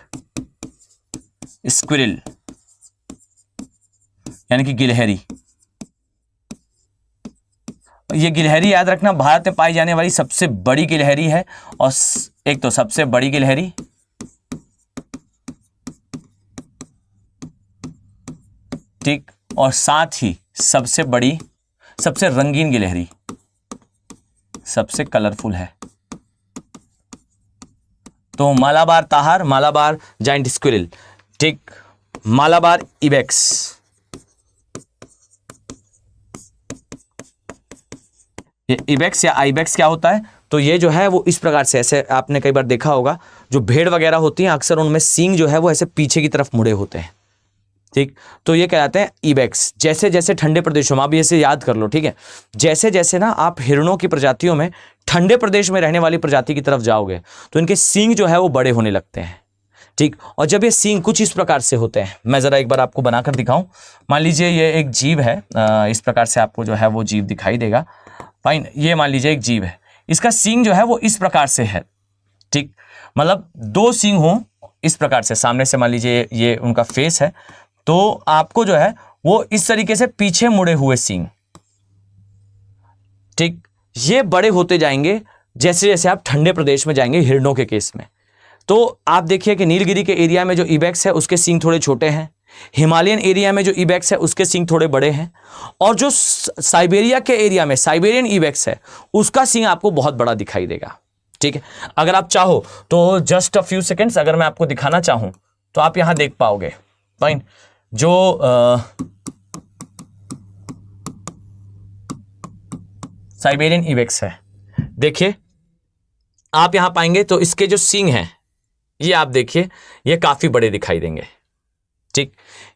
स्क्विरल यानी कि गिलहरी। ये गिलहरी याद रखना, भारत में पाई जाने वाली सबसे बड़ी गिलहरी है, और एक तो सबसे बड़ी गिलहरी, ठीक, और साथ ही सबसे बड़ी, सबसे रंगीन गिलहरी, सबसे कलरफुल है। तो मालाबार ताहर, मालाबार जाइंट स्क्विरल, ठीक, मालाबार इबेक्स, ये इबेक्स या आइबेक्स क्या होता है, तो ये जो है वो इस प्रकार से, ऐसे आपने कई बार देखा होगा, जो भेड़ वगैरह होती हैं अक्सर उनमें सींग जो है वो ऐसे पीछे की तरफ मुड़े होते हैं। ठीक, तो ये कहलाते हैं इबेक्स। जैसे जैसे ठंडे प्रदेशों में, आप इसे याद कर लो, ठीक है, जैसे जैसे ना आप हिरणों की प्रजातियों में ठंडे प्रदेश में रहने वाली प्रजाति की तरफ जाओगे तो इनके सींग जो है वो बड़े होने लगते हैं। ठीक, और जब ये सींग कुछ इस प्रकार से होते हैं, मैं जरा एक बार आपको बनाकर दिखाऊं। मान लीजिए ये एक जीव है, इस प्रकार से आपको जो है वो जीव दिखाई देगा। फाइन, ये मान लीजिए एक जीव है, इसका सींग जो है वो इस प्रकार से है। ठीक, मतलब 2 सींग हो, इस प्रकार से सामने से मान लीजिए ये उनका फेस है, तो आपको जो है वो इस तरीके से पीछे मुड़े हुए सींग, ठीक, ये बड़े होते जाएंगे जैसे जैसे आप ठंडे प्रदेश में जाएंगे हिरणों के केस में। तो आप देखिए कि नीलगिरी के एरिया में जो इबेक्स है उसके सींग थोड़े छोटे हैं, हिमालयन एरिया में जो इबेक्स है उसके सींग थोड़े बड़े हैं, और जो साइबेरिया के एरिया में साइबेरियन इबेक्स है उसका सींग आपको बहुत बड़ा दिखाई देगा। ठीक है, अगर आप चाहो तो जस्ट अ फ्यू सेकेंड्स अगर मैं आपको दिखाना चाहूं तो आप यहां देख पाओगे। फाइन, जो साइबेरियन इबेक्स है, देखिए आप यहां पाएंगे तो इसके जो सींग हैं ये आप देखिए ये काफी बड़े दिखाई देंगे। ठीक,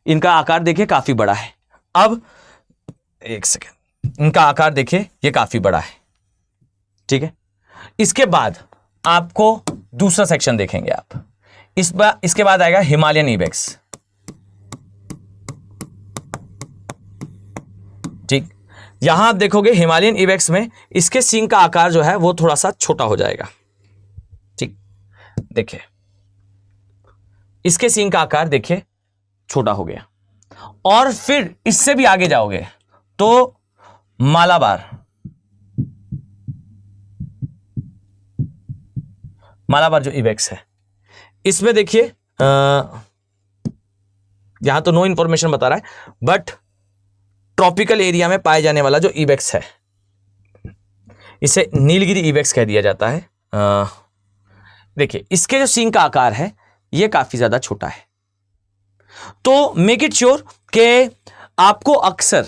इनका आकार देखिए काफी बड़ा है। अब एक सेकेंड, इनका आकार देखिए ये काफी बड़ा है। ठीक है, इसके बाद आपको दूसरा सेक्शन देखेंगे आप, इसके बाद आएगा हिमालयन इबेक्स। ठीक, यहां आप देखोगे हिमालयन इबेक्स में इसके सींग का आकार जो है वो थोड़ा सा छोटा हो जाएगा। ठीक, देखिए इसके सींग का आकार देखिए छोटा हो गया। और फिर इससे भी आगे जाओगे तो मालाबार जो इबेक्स है इसमें देखिए यहां तो नो इंफॉर्मेशन बता रहा है, बट ट्रॉपिकल एरिया में पाए जाने वाला जो इबेक्स है इसे नीलगिरी इबेक्स कह दिया जाता है। देखिए इसके जो सींग का आकार है ये काफी ज्यादा छोटा है। तो मेक इट श्योर कि आपको अक्सर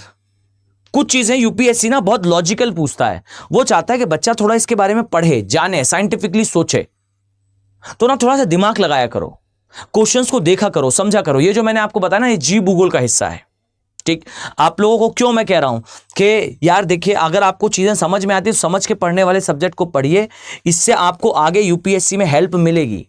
कुछ चीजें यूपीएससी ना बहुत लॉजिकल पूछता है, वो चाहता है कि बच्चा थोड़ा इसके बारे में पढ़े, जाने, साइंटिफिकली सोचे। तो ना थोड़ा सा दिमाग लगाया करो, क्वेश्चंस को देखा करो, समझा करो। ये जो मैंने आपको बताया ना ये जी भूगोल का हिस्सा है। ठीक, आप लोगों को क्यों मैं कह रहा हूं कि यार देखिए अगर आपको चीजें समझ में आती है तो समझ के पढ़ने वाले सब्जेक्ट को पढ़िए, इससे आपको आगे यूपीएससी में हेल्प मिलेगी।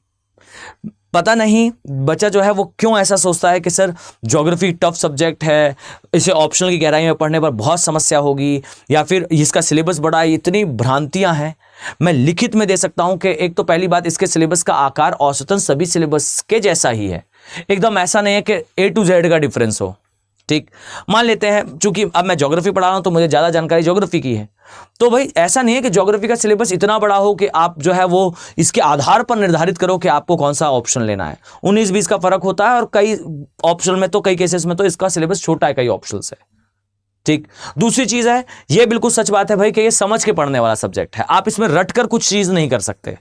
पता नहीं बच्चा जो है वो क्यों ऐसा सोचता है कि सर ज्योग्राफी टफ सब्जेक्ट है, इसे ऑप्शनल की गहराई में पढ़ने पर बहुत समस्या होगी, या फिर इसका सिलेबस बड़ा है। इतनी भ्रांतियां हैं। मैं लिखित में दे सकता हूं कि एक तो पहली बात, इसके सिलेबस का आकार औसतन सभी सिलेबस के जैसा ही है, एकदम ऐसा नहीं है कि A to Z का डिफरेंस हो। ठीक, मान लेते हैं चूंकि अब मैं ज्योग्राफी पढ़ा रहा हूं तो मुझे ज्यादा जानकारी ज्योग्राफी की है, तो भाई ऐसा नहीं है कि ज्योग्राफी का सिलेबस इतना बड़ा हो कि आप जो है वो इसके आधार पर निर्धारित करो कि आपको कौन सा ऑप्शन लेना है। 19-20 का फर्क होता है, और कई ऑप्शन में तो, कई केसेस में तो इसका सिलेबस छोटा है कई ऑप्शन से। ठीक, दूसरी चीज है, ये बिल्कुल सच बात है भाई कि ये समझ के पढ़ने वाला सब्जेक्ट है। आप इसमें रट कर कुछ चीज नहीं कर सकते।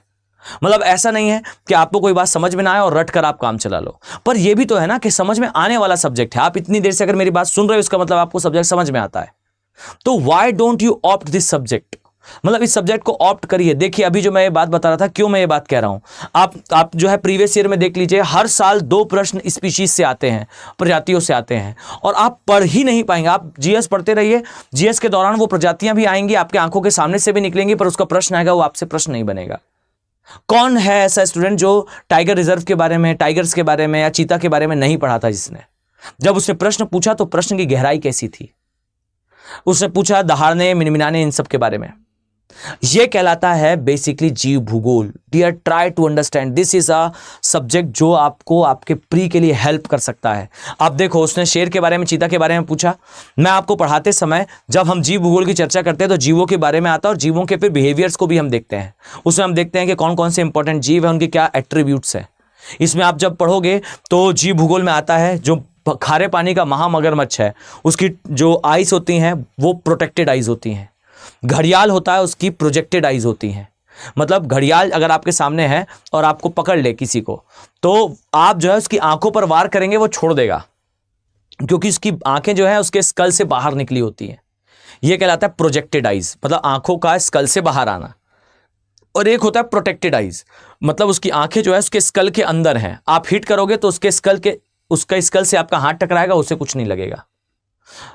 मतलब ऐसा नहीं है कि आपको कोई बात समझ में ना आए और रट कर आप काम चला लो, पर यह भी तो है ना कि समझ में आने वाला सब्जेक्ट है। आप इतनी देर से अगर मेरी बात सुन रहे हो इसका मतलब आपको सब्जेक्ट समझ में आता है। तो why don't you opt this subject, मतलब इस सब्जेक्ट को ऑप्ट करिए। देखिए अभी जो मैं ये बात बता रहा था, क्यों मैं ये बात कह रहा हूं, आप जो है प्रीवियस ईयर में देख लीजिए, हर साल 2 प्रश्न स्पीशीज से आते हैं, प्रजातियों से आते हैं, और आप पढ़ ही नहीं पाएंगे। आप जीएस पढ़ते रहिए, जीएस के दौरान वो प्रजातियां भी आएंगी, आपके आंखों के सामने से भी निकलेंगी, पर उसका प्रश्न आएगा वो आपसे प्रश्न नहीं बनेगा। कौन है ऐसा स्टूडेंट जो टाइगर रिजर्व के बारे में, टाइगर्स के बारे में या चीता के बारे में नहीं पढ़ा था, जिसने जब उसने प्रश्न पूछा तो प्रश्न की गहराई कैसी थी, उसने पूछा दहाड़ने, मिनमिनाने, इन सब के बारे में। यह कहलाता है बेसिकली जीव भूगोल। Dear, try to understand, this is a subject जो आपको आपके प्री के लिए हेल्प कर सकता है। आप देखो उसने शेर के बारे में, चीता के बारे में पूछा। मैं आपको पढ़ाते समय जब हम जीव भूगोल की चर्चा करते हैं तो जीवों के बारे में आता है, और जीवों के फिर बिहेवियर्स को भी हम देखते हैं। उसमें हम देखते हैं कि कौन कौन से इंपॉर्टेंट जीव है, उनके क्या एट्रीब्यूट्स है। इसमें आप जब पढ़ोगे तो जीव भूगोल में आता है जो खारे पानी का महामगरमच्छ है, उसकी जो आइज होती हैं वो प्रोटेक्टेड आइज होती हैं। घड़ियाल होता है, उसकी प्रोजेक्टेड आइज होती हैं। मतलब घड़ियाल अगर आपके सामने है और आपको पकड़ ले किसी को, तो आप जो है उसकी आंखों पर वार करेंगे, वो छोड़ देगा, क्योंकि उसकी आंखें जो है उसके स्कल से बाहर निकली होती हैं। यह कहलाता है प्रोजेक्टेड आइज, मतलब आंखों का स्कल से बाहर आना। और एक होता है प्रोटेक्टेड आइज, मतलब उसकी आंखें जो है उसके स्कल के अंदर हैं। आप हिट करोगे तो उसका स्कल से आपका हाथ टकराएगा, उसे कुछ नहीं लगेगा।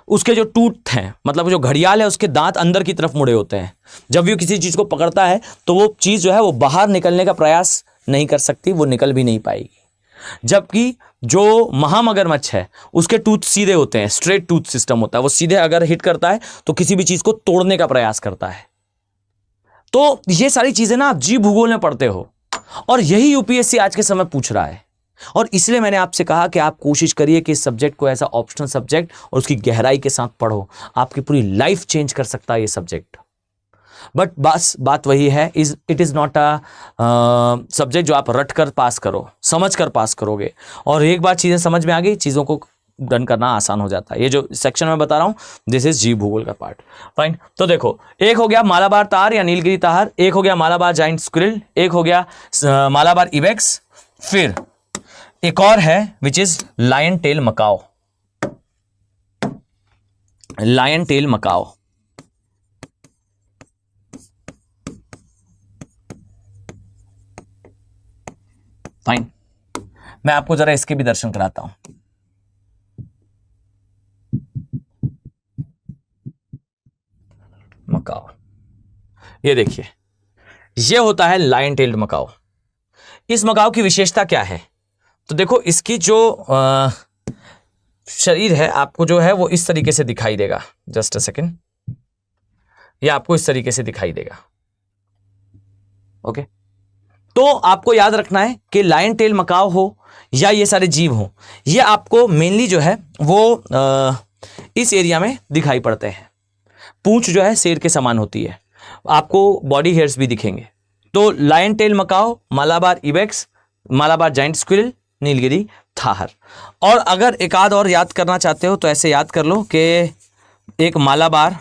उसके जो टूथ हैं, मतलब जो घड़ियाल है उसके दांत अंदर की तरफ मुड़े होते हैं। जब भी किसी चीज को पकड़ता है तो वो चीज जो है वो बाहर निकलने का प्रयास नहीं कर सकती, वो निकल भी नहीं पाएगी। जबकि जो महामगरमच्छ है उसके टूथ सीधे होते हैं, स्ट्रेट टूथ सिस्टम होता है, वो सीधे अगर हिट करता है तो किसी भी चीज को तोड़ने का प्रयास करता है। तो ये सारी चीजें ना आप जीव भूगोल में पढ़ते हो, और यही यूपीएससी आज के समय पूछ रहा है और इसलिए मैंने आपसे कहा कि आप कोशिश करिए कि इस सब्जेक्ट को ऐसा ऑप्शनल सब्जेक्ट और उसकी गहराई के साथ पढ़ो। आपकी पूरी लाइफ चेंज कर सकता है ये सब्जेक्ट। बट बस बात वही है, it is not a subject जो आप रट कर पास करो, समझ कर पास करोगे। और एक बार चीजें समझ में आ गई, चीजों को डन करना आसान हो जाता है। ये जो सेक्शन में बता रहा हूं, दिस इज जीव भूगोल का पार्ट। फाइन। तो देखो, एक हो गया मालाबार तार या नीलगिरी तार, एक हो गया मालाबार जाइंट स्क्विरल, एक हो गया मालाबार इबेक्स, फिर एक और है which is lion tail macaque. Lion tail macaque. Fine, मैं आपको जरा इसके भी दर्शन कराता हूं। मकाओ, ये देखिए, ये होता है लायन टेल्ड मकाओ। इस मकाओ की विशेषता क्या है? तो देखो, इसकी जो शरीर है आपको जो है वो इस तरीके से दिखाई देगा। जस्ट अ सेकेंड, ये आपको इस तरीके से दिखाई देगा। ओके, तो आपको याद रखना है कि लायन टेल मकाओ हो या ये सारे जीव हो, ये आपको मेनली जो है वो इस एरिया में दिखाई पड़ते हैं। पूंछ जो है शेर के समान होती है, आपको बॉडी हेयर्स भी दिखेंगे। तो lion tail macaque, Malabar ibex, Malabar giant squirrel, Nilgiri tahr. और अगर एक आध और याद करना चाहते हो तो ऐसे याद कर लो कि एक मालाबार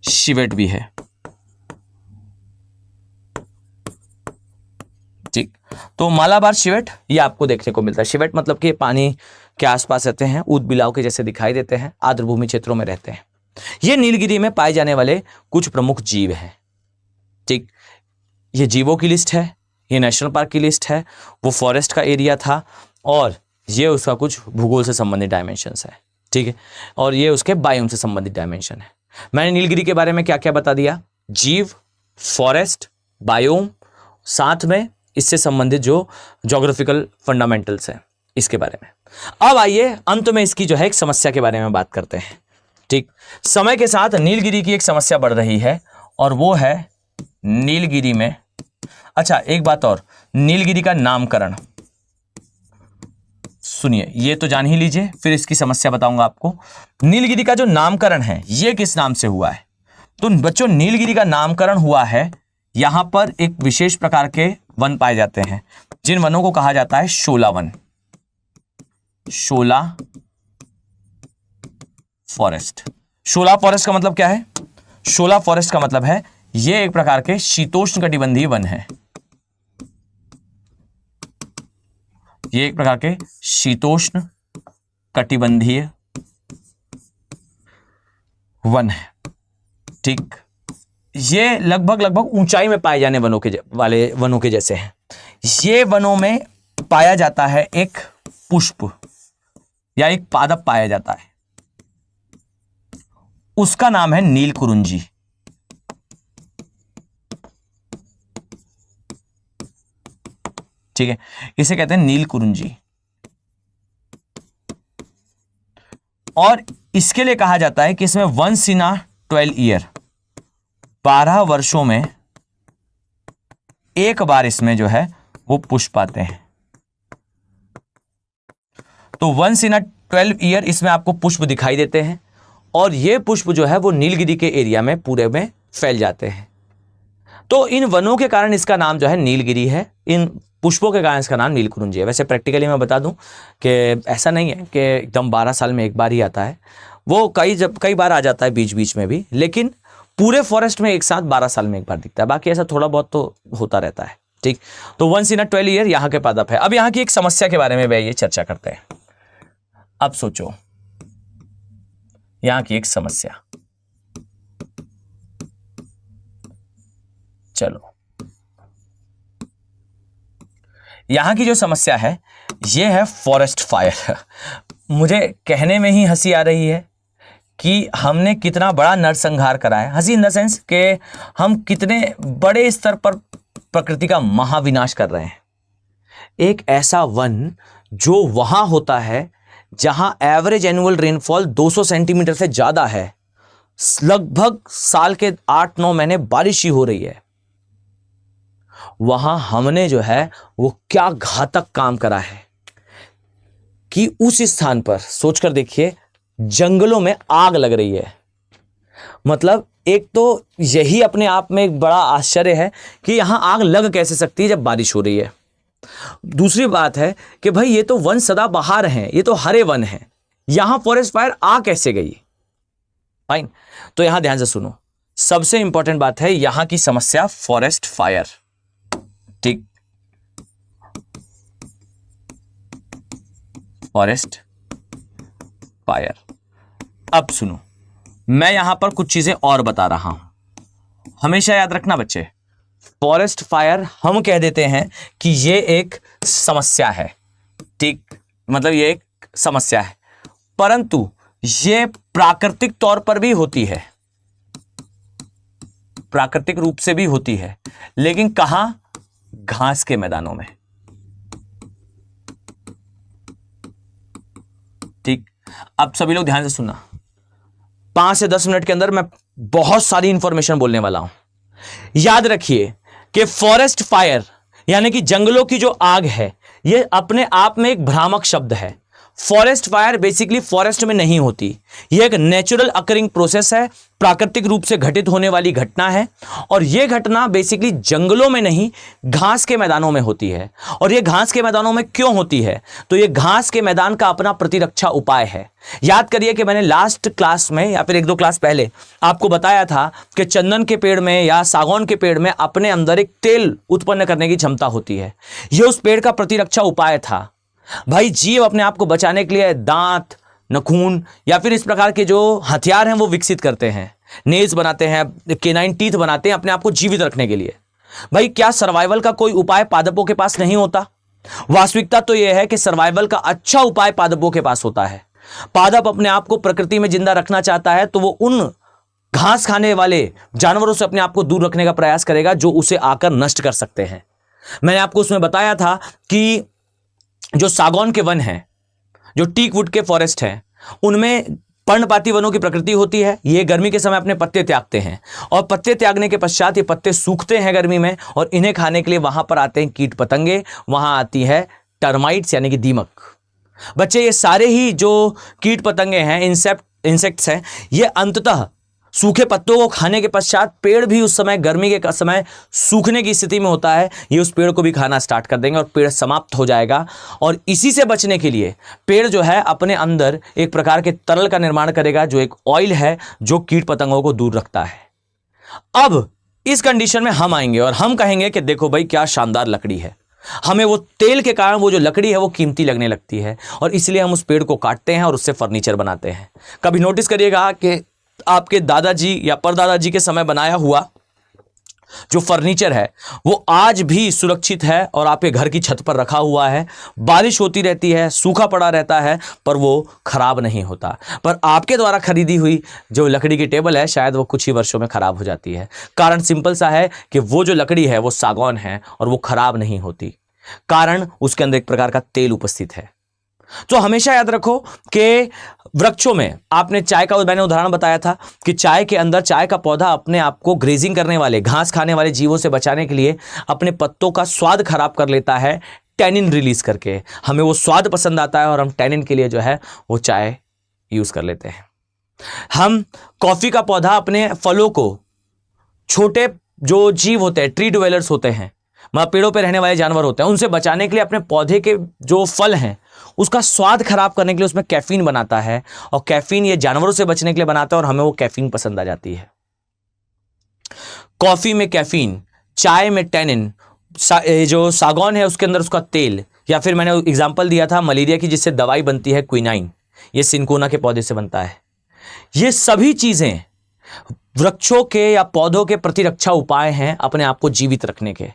शिवेट भी है। ठीक, तो मालाबार शिवेट ये आपको देखने को मिलता है। शिवेट मतलब कि पानी के आसपास रहते हैं, ऊद बिलाव के जैसे दिखाई देते हैं, आर्द्रभूमि क्षेत्रों में रहते हैं। ये नीलगिरी में पाए जाने वाले कुछ प्रमुख जीव हैं। ठीक, ये जीवों की लिस्ट है, ये नेशनल पार्क की लिस्ट है, वो फॉरेस्ट का एरिया था, और ये उसका कुछ भूगोल से संबंधित डायमेंशंस है। ठीक है, और ये उसके बायोम से संबंधित डायमेंशन है। मैंने नीलगिरी के बारे में क्या क्या बता दिया? जीव, फॉरेस्ट, बायोम, साथ में इससे संबंधित जो ज्योग्राफिकल फंडामेंटल्स है इसके बारे में। अब आइए अंत में इसकी जो है एक समस्या के बारे में बात करते हैं। ठीक, समय के साथ नीलगिरी की एक समस्या बढ़ रही है, और वो है नीलगिरी में, अच्छा एक बात और, नीलगिरी का नामकरण सुनिए, ये तो जान ही लीजिए, फिर इसकी समस्या बताऊंगा आपको। नीलगिरी का जो नामकरण है ये किस नाम से हुआ है? तो बच्चों, नीलगिरी का नामकरण हुआ है, यहां पर एक विशेष प्रकार के वन पाए जाते हैं, जिन वनों को कहा जाता है शोला वन, शोला फॉरेस्ट। शोला फॉरेस्ट का मतलब क्या है? शोला फॉरेस्ट का मतलब है ये एक प्रकार के शीतोष्ण कटिबंधीय वन है। ये एक प्रकार के शीतोष्ण कटिबंधीय वन है। ठीक, ये लगभग ऊंचाई में पाए जाने वाले वनों के जैसे हैं। ये वनों में पाया जाता है एक पुष्प या एक पादप पाया जाता है, उसका नाम है नीलकुरुंजी। ठीक है, इसे कहते हैं नीलकुरुंजी। और इसके लिए कहा जाता है कि इसमें वंस इन अ 12 ईयर, 12 वर्षों में एक बार इसमें जो है वो पुष्प आते हैं। तो वंस इन अ 12 ईयर इसमें आपको पुष्प दिखाई देते हैं, और ये पुष्प जो है वो नीलगिरी के एरिया में पूरे में फैल जाते हैं। तो इन वनों के कारण इसका नाम जो है नीलगिरी है, इन पुष्पों के कारण इसका नाम नीलकुरुंजी है। वैसे प्रैक्टिकली मैं बता दूं कि ऐसा नहीं है कि एकदम 12 साल में एक बार ही आता है, वो कई बार आ जाता है बीच बीच में भी, लेकिन पूरे फॉरेस्ट में एक साथ 12 साल में एक बार दिखता है। बाकी ऐसा थोड़ा बहुत तो होता रहता है। ठीक, तो वंस इन अ 12 ईयर यहाँ के पादप है। अब यहाँ की एक समस्या के बारे में भी ये चर्चा करते हैं। अब सोचो, यहाँ की एक समस्या, चलो यहां की जो समस्या है ये है फॉरेस्ट फायर। मुझे कहने में ही हंसी आ रही है कि हमने कितना बड़ा नरसंहार करा है। हंसी इन द सेंस कि हम कितने बड़े स्तर पर प्रकृति का महाविनाश कर रहे हैं। एक ऐसा वन जो वहां होता है जहां एवरेज एनुअल रेनफॉल 200 सेंटीमीटर से ज्यादा है, लगभग साल के 8-9 महीने बारिश ही हो रही है, वहां हमने जो है वो क्या घातक काम करा है कि उस स्थान पर सोचकर देखिए, जंगलों में आग लग रही है। मतलब एक तो यही अपने आप में एक बड़ा आश्चर्य है कि यहां आग लग कैसे सकती है जब बारिश हो रही है। दूसरी बात है कि भाई ये तो वन सदाबहार हैं, ये तो हरे वन हैं, यहां फॉरेस्ट फायर आ कैसे गई? फाइन, तो यहां ध्यान से सुनो, सबसे इंपॉर्टेंट बात है यहां की समस्या फॉरेस्ट फायर। ठीक, फॉरेस्ट फायर। अब सुनो, मैं यहां पर कुछ चीजें और बता रहा हूं, हमेशा याद रखना बच्चे। फॉरेस्ट फायर हम कह देते हैं कि ये एक समस्या है, ठीक, मतलब ये एक समस्या है, परंतु ये प्राकृतिक तौर पर भी होती है, प्राकृतिक रूप से भी होती है, लेकिन कहां? घास के मैदानों में। ठीक, अब सभी लोग ध्यान से सुनना, 5 से 10 मिनट के अंदर मैं बहुत सारी इंफॉर्मेशन बोलने वाला हूं। याद रखिए कि फॉरेस्ट फायर यानी कि जंगलों की जो आग है, यह अपने आप में एक भ्रामक शब्द है। फॉरेस्ट फायर बेसिकली फॉरेस्ट में नहीं होती, यह एक नेचुरल अकरिंग प्रोसेस है, प्राकृतिक रूप से घटित होने वाली घटना है, और यह घटना बेसिकली जंगलों में नहीं, घास के मैदानों में होती है। और यह घास के मैदानों में क्यों होती है? तो यह घास के मैदान का अपना प्रतिरक्षा उपाय है। याद करिए कि मैंने लास्ट क्लास में या फिर 1-2 क्लास पहले आपको बताया था कि चंदन के पेड़ में या सागौन के पेड़ में अपने अंदर एक तेल उत्पन्न करने की क्षमता होती है। यह उस पेड़ का प्रतिरक्षा उपाय था। भाई जीव अपने आप को बचाने के लिए दांत, नखून या फिर इस प्रकार के जो हथियार हैं वो विकसित करते हैं, नेल्स बनाते हैं, केनाइन टीथ बनाते हैं अपने आप को जीवित रखने के लिए। भाई क्या सर्वाइवल का कोई उपाय पादपों के पास नहीं होता? वास्तविकता तो यह है कि सर्वाइवल का अच्छा उपाय पादपों के पास होता है। पादप अपने आप को प्रकृति में जिंदा रखना चाहता है तो वो उन घास खाने वाले जानवरों से अपने आप को दूर रखने का प्रयास करेगा जो उसे आकर नष्ट कर सकते हैं। मैंने आपको उसमें बताया था कि जो सागौन के वन हैं, जो टीक वुड के फॉरेस्ट हैं, उनमें पर्णपाती वनों की प्रकृति होती है। ये गर्मी के समय अपने पत्ते त्यागते हैं और पत्ते त्यागने के पश्चात ये पत्ते सूखते हैं गर्मी में, और इन्हें खाने के लिए वहां पर आते हैं कीट पतंगे, वहां आती है टर्माइट्स यानी कि दीमक। बच्चे ये सारे ही जो कीट पतंगे हैं, इंसेक्ट्स हैं, ये अंततः सूखे पत्तों को खाने के पश्चात पेड़ भी उस समय गर्मी के समय सूखने की स्थिति में होता है, ये उस पेड़ को भी खाना स्टार्ट कर देंगे और पेड़ समाप्त हो जाएगा। और इसी से बचने के लिए पेड़ जो है अपने अंदर एक प्रकार के तरल का निर्माण करेगा जो एक ऑयल है जो कीट पतंगों को दूर रखता है। अब इस कंडीशन में हम आएंगे और हम कहेंगे कि देखो भाई क्या शानदार लकड़ी है, हमें वो तेल के कारण वो जो लकड़ी है वो कीमती लगने लगती है और इसलिए हम उस पेड़ को काटते हैं और उससे फर्नीचर बनाते हैं। कभी नोटिस करिएगा कि आपके दादाजी या परदादाजी के समय बनाया हुआ जो फर्नीचर है वो आज भी सुरक्षित है और आपके घर की छत पर रखा हुआ है। बारिश होती रहती है, सूखा पड़ा रहता है, पर वो खराब नहीं होता। पर आपके द्वारा खरीदी हुई जो लकड़ी की टेबल है शायद वो कुछ ही वर्षों में खराब हो जाती है। कारण सिंपल सा है कि वो जो लकड़ी है वो सागौन है और वो खराब नहीं होती, कारण उसके अंदर एक प्रकार का तेल उपस्थित है। तो हमेशा याद रखो कि वृक्षों में आपने चाय का मैंने उदाहरण बताया था कि चाय के अंदर चाय का पौधा अपने आप को ग्रेजिंग करने वाले घास खाने वाले जीवों से बचाने के लिए अपने पत्तों का स्वाद खराब कर लेता है टैनिन रिलीज करके। हमें वो स्वाद पसंद आता है और हम टैनिन के लिए जो है वो चाय यूज कर लेते हैं। हम कॉफी का पौधा अपने फलों को, छोटे जो जीव होते हैं, ट्री ड्वेलर्स होते हैं, पेड़ों पे रहने वाले जानवर होते हैं, उनसे बचाने के लिए अपने पौधे के जो फल हैं उसका स्वाद खराब करने के लिए उसमें कैफीन बनाता है और कैफीन ये जानवरों से बचने के लिए बनाता है और हमें वो कैफीन पसंद आ जाती है। कॉफी में कैफीन, चाय में टैनिन, जो सागौन है उसके अंदर उसका तेल, या फिर मैंने एग्जांपल दिया था मलेरिया की जिससे दवाई बनती है क्विनाइन, ये सिनकोना के पौधे से बनता है। ये सभी चीजें वृक्षों के या पौधों के प्रतिरक्षा उपाय हैं अपने आप को जीवित रखने के,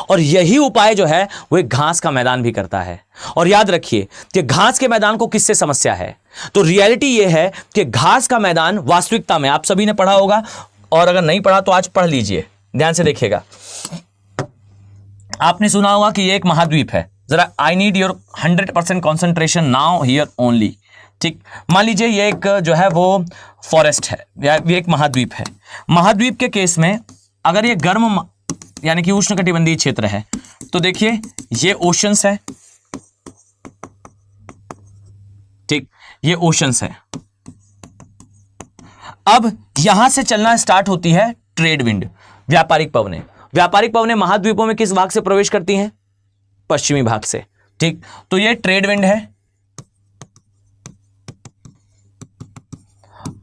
और यही उपाय जो है वो एक घास का मैदान भी करता है। और याद रखिए कि घास के मैदान को किससे समस्या है, तो रियलिटी ये है कि घास का मैदान वास्तविकता में आप सभी ने पढ़ा होगा, और अगर नहीं पढ़ा तो आज पढ़ लीजिए, ध्यान से देखिएगा। आपने सुना होगा कि ये एक महाद्वीप है। जरा I need your 100% concentration now here only. ठीक, मान लीजिए ये एक जो है वो फॉरेस्ट है या ये एक महाद्वीप है। महाद्वीप के केस में अगर ये गर्म यानी कि उष्णकटिबंधीय क्षेत्र है। तो देखिए ये ओशंस है, ठीक, ये ओशंस है। अब यहां से चलना स्टार्ट होती है ट्रेड विंड, व्यापारिक पवनें। व्यापारिक पवनें महाद्वीपों में किस भाग से प्रवेश करती हैं? पश्चिमी भाग से, ठीक। तो ये ट्रेड विंड है।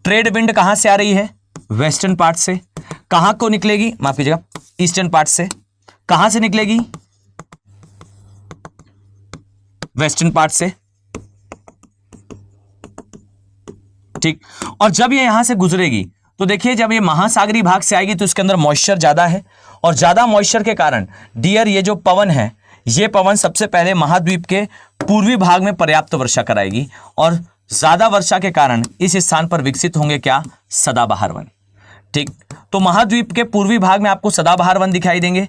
ट्रेड विंड कहां से आ रही है? वेस्टर्न पार्ट से। कहां को निकलेगी? माफ कीजिएगा, ईस्टर्न पार्ट से। कहां से निकलेगी? वेस्टर्न पार्ट से, ठीक। और जब ये यहां से गुजरेगी तो देखिए जब ये महासागरीय भाग से आएगी तो इसके अंदर मॉइस्चर ज्यादा है, और ज्यादा मॉइस्चर के कारण डियर ये जो पवन है, ये पवन सबसे पहले महाद्वीप के पूर्वी भाग में पर्याप्त वर्षा कराएगी, और ज्यादा वर्षा के कारण इस स्थान पर विकसित होंगे क्या? सदाबहार वन, ठीक। तो महाद्वीप के पूर्वी भाग में आपको सदाबहार वन दिखाई देंगे।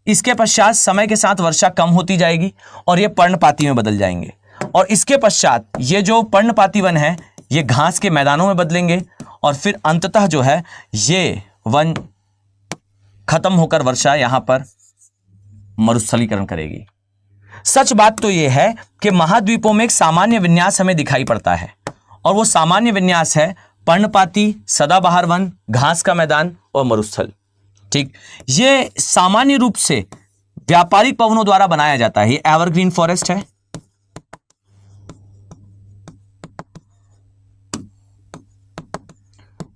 इसके पश्चात समय के साथ वर्षा कम होती जाएगी और ये पर्णपाती में बदल जाएंगे, और इसके पश्चात ये जो पर्णपाती वन है ये घास के मैदानों में बदलेंगे, और फिर अंततः जो है ये वन खत्म होकर वर्षा यहां पर मरुस्थलीकरण करेगी। सच बात तो यह है कि महाद्वीपों में एक सामान्य विन्यास हमें दिखाई पड़ता है, और वो सामान्य विन्यास है पर्णपाती, सदाबहार वन, घास का मैदान और मरुस्थल, ठीक। ये सामान्य रूप से व्यापारिक पवनों द्वारा बनाया जाता है। ये एवरग्रीन फॉरेस्ट है,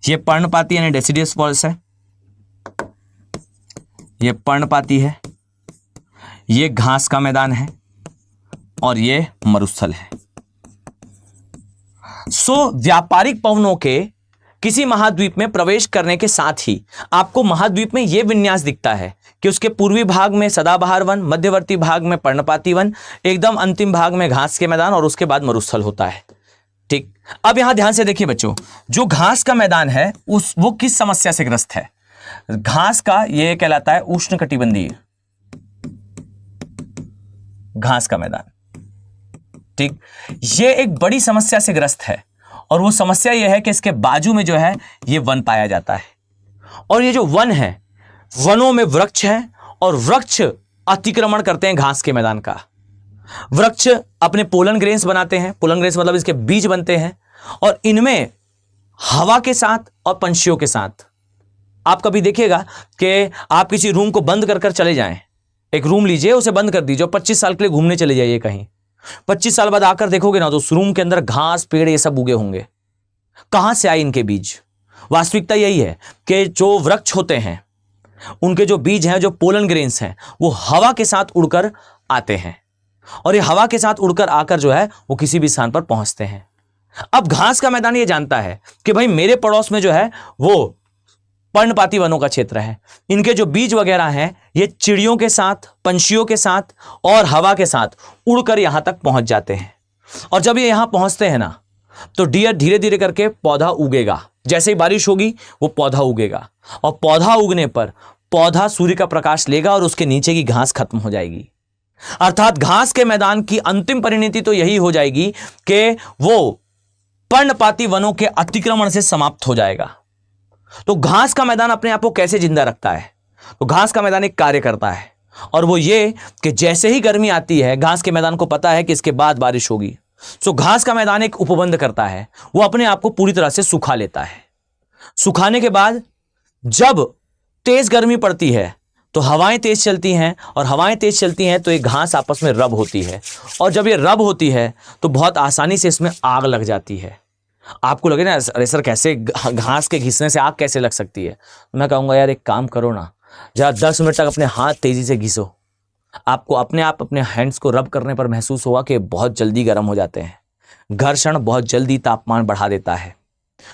ये पर्णपाती यानी डेसिडियस फॉरेस्ट है, ये पर्णपाती है, ये घास का मैदान है, और ये मरुस्थल है। व्यापारिक पवनों के किसी महाद्वीप में प्रवेश करने के साथ ही आपको महाद्वीप में यह विन्यास दिखता है कि उसके पूर्वी भाग में सदाबहार वन, मध्यवर्ती भाग में पर्णपाती वन, एकदम अंतिम भाग में घास के मैदान, और उसके बाद मरुस्थल होता है, ठीक। अब यहां ध्यान से देखिए बच्चों, जो घास का मैदान है वो किस समस्या से ग्रस्त है? घास का ये कहलाता है उष्णकटिबंधीय घास का मैदान, ठीक। ये एक बड़ी समस्या से ग्रस्त है, और वो समस्या ये है कि इसके बाजू में जो है ये वन पाया जाता है, और ये जो वन है, वनों में वृक्ष हैं, और वृक्ष अतिक्रमण करते हैं घास के मैदान का। वृक्ष अपने पोलन ग्रेन्स बनाते हैं, पोलन ग्रेन्स मतलब इसके बीज बनते हैं, और इनमें हवा के साथ और पंछियों के साथ, आप कभी देखिएगा कि आप किसी रूम को बंद कर चले जाएं, एक रूम लीजिए, उसे बंद कर दीजिए, 25 साल के लिए घूमने चले जाइए कहीं, 25 साल बाद आकर देखोगे ना तो उस रूम के अंदर घास, पेड़ ये सब उगे होंगे। कहां से आए इनके बीज? वास्तविकता यही है कि जो वृक्ष होते हैं उनके जो बीज हैं, जो पोलन ग्रेन्स हैं, वो हवा के साथ उड़कर आते हैं, और ये हवा के साथ उड़कर आकर जो है वो किसी भी स्थान पर पहुंचते हैं। अब घास का मैदान ये जानता है कि भाई मेरे पड़ोस में जो है वो पर्णपाती वनों का क्षेत्र है, इनके जो बीज वगैरह हैं ये चिड़ियों के साथ, पंछियों के साथ और हवा के साथ उड़कर यहां तक पहुंच जाते हैं, और जब ये यहां पहुंचते हैं ना तो डियर धीरे धीरे करके पौधा उगेगा। जैसे ही बारिश होगी वो पौधा उगेगा, और पौधा उगने पर पौधा सूर्य का प्रकाश लेगा और उसके नीचे की घास खत्म हो जाएगी। अर्थात घास के मैदान की अंतिम परिणति तो यही हो जाएगी कि वो पर्णपाती वनों के अतिक्रमण से समाप्त हो जाएगा। तो घास का मैदान अपने आप को कैसे जिंदा रखता है? तो घास का मैदान एक कार्य करता है, और वो ये कि जैसे ही गर्मी आती है घास के मैदान को पता है कि इसके बाद बारिश होगी, तो घास का मैदान एक उपबंध करता है, वो अपने आप को पूरी तरह से सुखा लेता है। सुखाने के बाद जब तेज गर्मी पड़ती है तो हवाएं तेज चलती हैं, और हवाएं तेज चलती हैं तो एक घास आपस में रब होती है, और जब ये रब होती है तो बहुत आसानी से इसमें आग लग जाती है। आपको लगे ना अरे सर कैसे घास के घिसने से आग कैसे लग सकती है? मैं कहूँगा यार एक काम करो ना, जरा 10 मिनट तक अपने हाथ तेजी से घिसो, आपको अपने आप अपने हैंड्स को रब करने पर महसूस होगा कि बहुत जल्दी गर्म हो जाते हैं। घर्षण बहुत जल्दी तापमान बढ़ा देता है।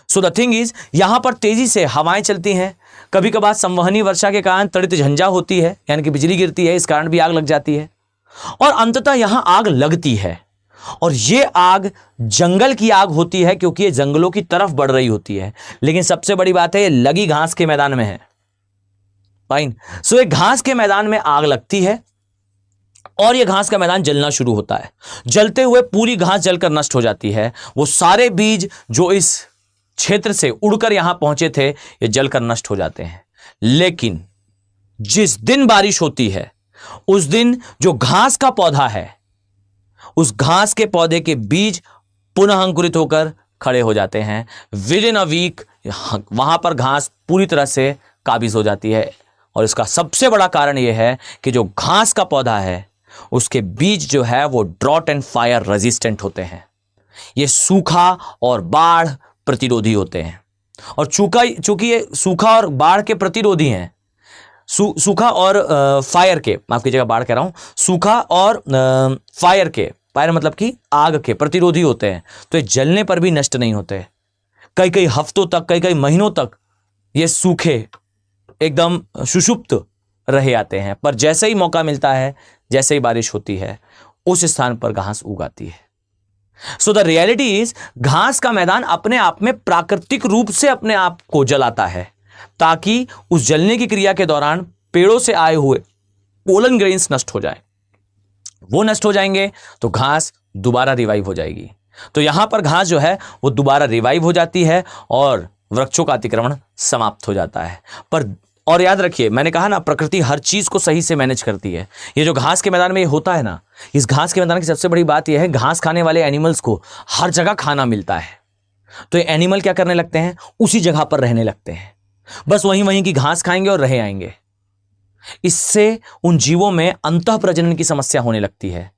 सो द थिंग इज, यहां पर तेजी से हवाएं चलती हैं, कभी कभार संवहनी वर्षा के कारण तड़ित झंझा होती है, यानी कि बिजली गिरती है, इस कारण भी आग लग जाती है, और अंततः यहां आग लगती है। और ये आग जंगल की आग होती है क्योंकि ये जंगलों की तरफ बढ़ रही होती है। लेकिन सबसे बड़ी बात है ये लगी घास के मैदान में है। फाइन। सो ये घास के मैदान में आग लगती है और ये घास का मैदान जलना शुरू होता है। जलते हुए पूरी घास जलकर नष्ट हो जाती है। वो सारे बीज जो इस क्षेत्र से उड़कर यहां पहुंचे थे ये जलकर नष्ट हो जाते हैं। लेकिन जिस दिन बारिश होती है उस दिन जो घास का पौधा है, उस घास के पौधे के बीज पुनः अंकुरित होकर खड़े हो जाते हैं। विद इन अ वीक वहां पर घास पूरी तरह से काबिज हो जाती है। और इसका सबसे बड़ा कारण यह है कि जो घास का पौधा है उसके बीज जो है वो ड्रॉट एंड फायर रेजिस्टेंट होते हैं। ये सूखा और बाढ़ प्रतिरोधी होते हैं। और चूंकि ये सूखा और बाढ़ के प्रतिरोधी हैं, सूखा और फायर के, माफ कीजिएगा बाढ़ कह रहा हूं, सूखा और फायर मतलब कि आग के प्रतिरोधी होते हैं, तो ये जलने पर भी नष्ट नहीं होते। कई कई हफ्तों तक, कई कई महीनों तक ये सूखे एकदम सुषुप्त रहे आते हैं, पर जैसे ही मौका मिलता है, जैसे ही बारिश होती है, उस स्थान पर घास उग आती है। सो द रियलिटी इज, घास का मैदान अपने आप में प्राकृतिक रूप से अपने आप को जलाता है, ताकि उस जलने की क्रिया के दौरान पेड़ों से आए हुए पोलन ग्रेन्स नष्ट हो जाए। वो नष्ट हो जाएंगे तो घास दोबारा रिवाइव हो जाएगी। तो यहां पर घास जो है वो दोबारा रिवाइव हो जाती है और वृक्षों का अतिक्रमण समाप्त हो जाता है। पर और याद रखिए, मैंने कहा ना, प्रकृति हर चीज को सही से मैनेज करती है। ये जो घास के मैदान में ये होता है ना, इस घास के मैदान की सबसे बड़ी बात यह है, घास खाने वाले एनिमल्स को हर जगह खाना मिलता है। तो ये एनिमल क्या करने लगते हैं, उसी जगह पर रहने लगते हैं, बस वहीं वहीं की घास खाएंगे और रहे आएंगे। इससे उन जीवों में अंतः प्रजनन की समस्या होने लगती है।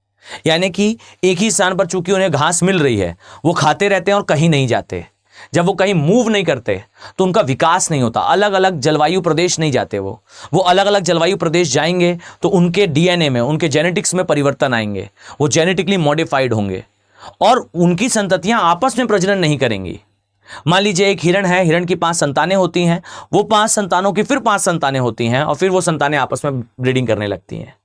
यानी कि एक ही स्थान पर चूंकि उन्हें घास मिल रही है, वो खाते रहते हैं और कहीं नहीं जाते। जब वो कहीं मूव नहीं करते तो उनका विकास नहीं होता। अलग अलग जलवायु प्रदेश नहीं जाते। वो अलग अलग जलवायु प्रदेश जाएंगे तो उनके डीएनए में, उनके जेनेटिक्स में परिवर्तन आएंगे, वो जेनेटिकली मॉडिफाइड होंगे और उनकी संततियां आपस में प्रजनन नहीं करेंगी। मान लीजिए एक हिरण है, हिरण की 5 संतानें होती हैं, वो 5 संतानों की फिर 5 संतानें होती हैं और फिर वो संतानें आपस में ब्रीडिंग करने लगती हैं।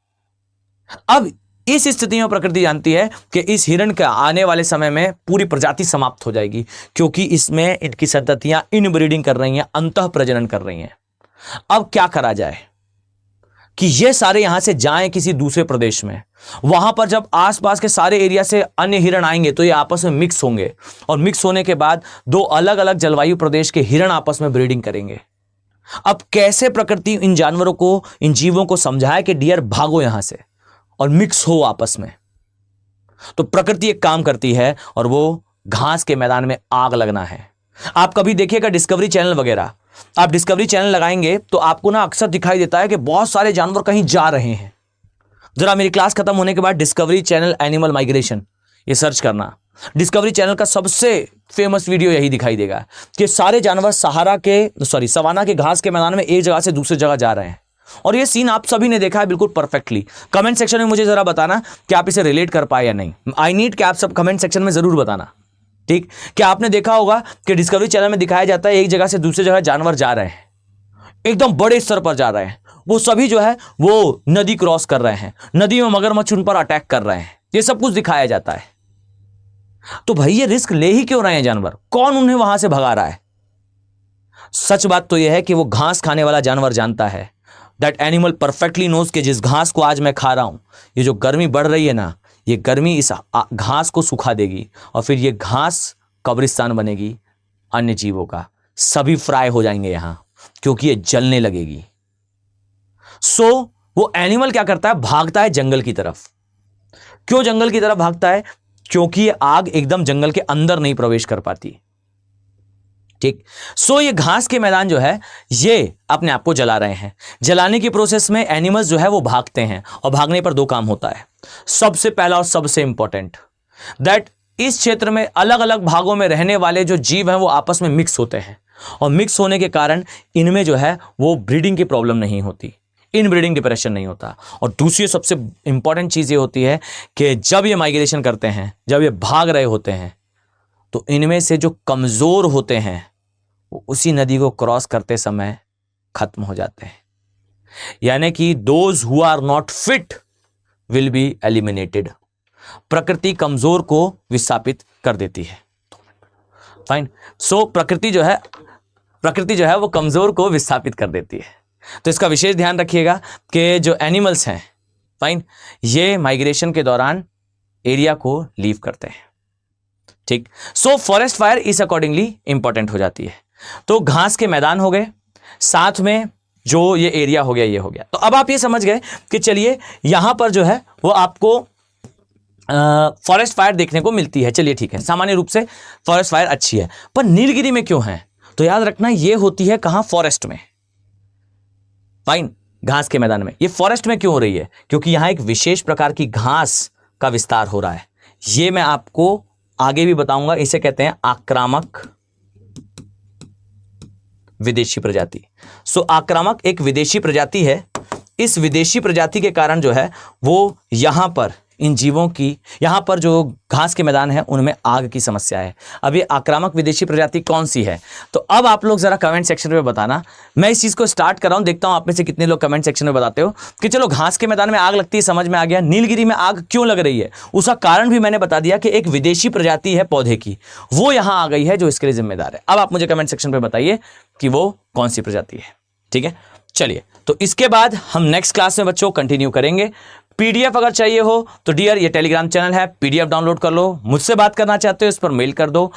अब इस स्थिति में प्रकृति जानती है कि इस हिरण के आने वाले समय में पूरी प्रजाति समाप्त हो जाएगी, क्योंकि इसमें इनकी संततियां इनब्रीडिंग कर रही हैं, अंतः प्रजनन कर रही हैं। अब क्या करा जाए कि ये सारे यहां से जाएं किसी दूसरे प्रदेश में। वहां पर जब आसपास के सारे एरिया से अन्य हिरण आएंगे तो ये आपस में मिक्स होंगे और मिक्स होने के बाद 2 अलग अलग जलवायु प्रदेश के हिरण आपस में ब्रीडिंग करेंगे। अब कैसे प्रकृति इन जानवरों को, इन जीवों को समझाए कि डियर भागो यहां से और मिक्स हो आपस में। तो प्रकृति एक काम करती है और वो घास के मैदान में आग लगना है। आप कभी देखिएगा डिस्कवरी चैनल वगैरह, आप डिस्कवरी चैनल लगाएंगे तो आपको ना अक्सर दिखाई देता है कि बहुत सारे जानवर कहीं जा रहे हैं। जरा मेरी क्लास खत्म होने के बाद डिस्कवरी चैनल एनिमल माइग्रेशन ये सर्च करना, डिस्कवरी चैनल का सबसे फेमस वीडियो यही दिखाई देगा कि सारे जानवर सवाना के घास के मैदान में एक जगह से दूसरी जगह जा रहे हैं। और ये सीन आप सभी ने देखा है बिल्कुल परफेक्टली। कमेंट सेक्शन में मुझे जरा बताना कि आप इसे रिलेट कर पाए या नहीं। आई नीड कि आप सब कमेंट सेक्शन में जरूर बताना, ठीक। क्या आपने देखा होगा कि डिस्कवरी चैनल में दिखाया जाता है एक जगह से दूसरी जगह जानवर जा रहे हैं, एकदम बड़े स्तर पर जा रहे हैं। वो सभी जो है वो नदी क्रॉस कर रहे हैं, नदी में मगरमच्छ उन पर अटैक कर रहे हैं, ये सब कुछ दिखाया जाता है। तो भाई ये रिस्क ले ही क्यों रहे हैं जानवर? कौन उन्हें वहां से भगा रहा है? सच बात तो यह है कि वो घास खाने वाला जानवर जानता है, दैट एनिमल परफेक्टली नोज कि जिस घास को आज मैं खा रहा हूं, ये जो गर्मी बढ़ रही है ना, ये गर्मी इस घास को सुखा देगी और फिर ये घास कब्रिस्तान बनेगी अन्य जीवों का। सभी फ्राई हो जाएंगे यहां, क्योंकि ये जलने लगेगी। सो वो एनिमल क्या करता है, भागता है जंगल की तरफ। क्यों जंगल की तरफ भागता है? क्योंकि ये आग एकदम जंगल के अंदर नहीं प्रवेश कर पाती, ठीक। सो ये घास के मैदान जो है ये अपने आप को जला रहे हैं। जलाने की प्रोसेस में एनिमल्स जो है वो भागते हैं और भागने पर 2 काम होता है। सबसे पहला और सबसे इंपॉर्टेंट, दैट इस क्षेत्र में अलग अलग भागों में रहने वाले जो जीव हैं वो आपस में मिक्स होते हैं और मिक्स होने के कारण इनमें जो है वो ब्रीडिंग की प्रॉब्लम नहीं होती, इनब्रीडिंग डिप्रेशन नहीं होता। और दूसरी सबसे इंपॉर्टेंट चीज ये होती है कि जब ये माइग्रेशन करते हैं, जब ये भाग रहे होते हैं, तो इनमें से जो कमजोर होते हैं वो उसी नदी को क्रॉस करते समय खत्म हो जाते हैं। यानी कि those who are not fit will be eliminated. प्रकृति कमजोर को विस्थापित कर देती है। फाइन। सो प्रकृति जो है वो कमजोर को विस्थापित कर देती है। तो इसका विशेष ध्यान रखिएगा कि जो एनिमल्स हैं, फाइन, ये माइग्रेशन के दौरान एरिया को लीव करते हैं, ठीक। सो फॉरेस्ट फायर इस अकॉर्डिंगली इंपॉर्टेंट हो जाती है। तो घास के मैदान हो गए, साथ में जो ये एरिया हो गया, ये हो गया। तो अब आप ये समझ गए कि चलिए यहां पर जो है वो आपको फॉरेस्ट फायर देखने को मिलती है। चलिए ठीक है, सामान्य रूप से फॉरेस्ट फायर अच्छी है, पर नीलगिरी में क्यों है? तो याद रखना ये होती है कहां? फॉरेस्ट में, फाइन, घास के मैदान में। ये फॉरेस्ट में क्यों हो रही है? क्योंकि यहां एक विशेष प्रकार की घास का विस्तार हो रहा है। ये मैं आपको आगे भी बताऊंगा। इसे कहते हैं आक्रामक विदेशी प्रजाति। सो आक्रामक एक विदेशी प्रजाति है। इस विदेशी प्रजाति के कारण जो है वो यहां पर इन जीवों की, यहां पर जो घास के मैदान है उनमें आग की समस्या है। अब ये आक्रामक विदेशी प्रजाति कौन सी है? तो अब आप लोग जरा कमेंट सेक्शन में बताना। मैं इस चीज को स्टार्ट कर रहा हूं, देखता हूं आप में से कितने लोग कमेंट सेक्शन में बताते हो कि चलो घास के मैदान में आग लगती है, समझ में आ गया। नीलगिरी में आग क्यों लग रही है उसका कारण भी मैंने बता दिया कि एक विदेशी प्रजाति है पौधे की, वो यहां आ गई है जो इसके लिए जिम्मेदार है। अब आप मुझे कमेंट सेक्शन में बताइए कि वो कौन सी प्रजाति है। ठीक है, चलिए, तो इसके बाद हम नेक्स्ट क्लास में बच्चों कंटिन्यू करेंगे। पीडीएफ अगर चाहिए हो तो डियर ये टेलीग्राम चैनल है, पीडीएफ डाउनलोड कर लो। मुझसे बात करना चाहते हो इस पर मेल कर दो।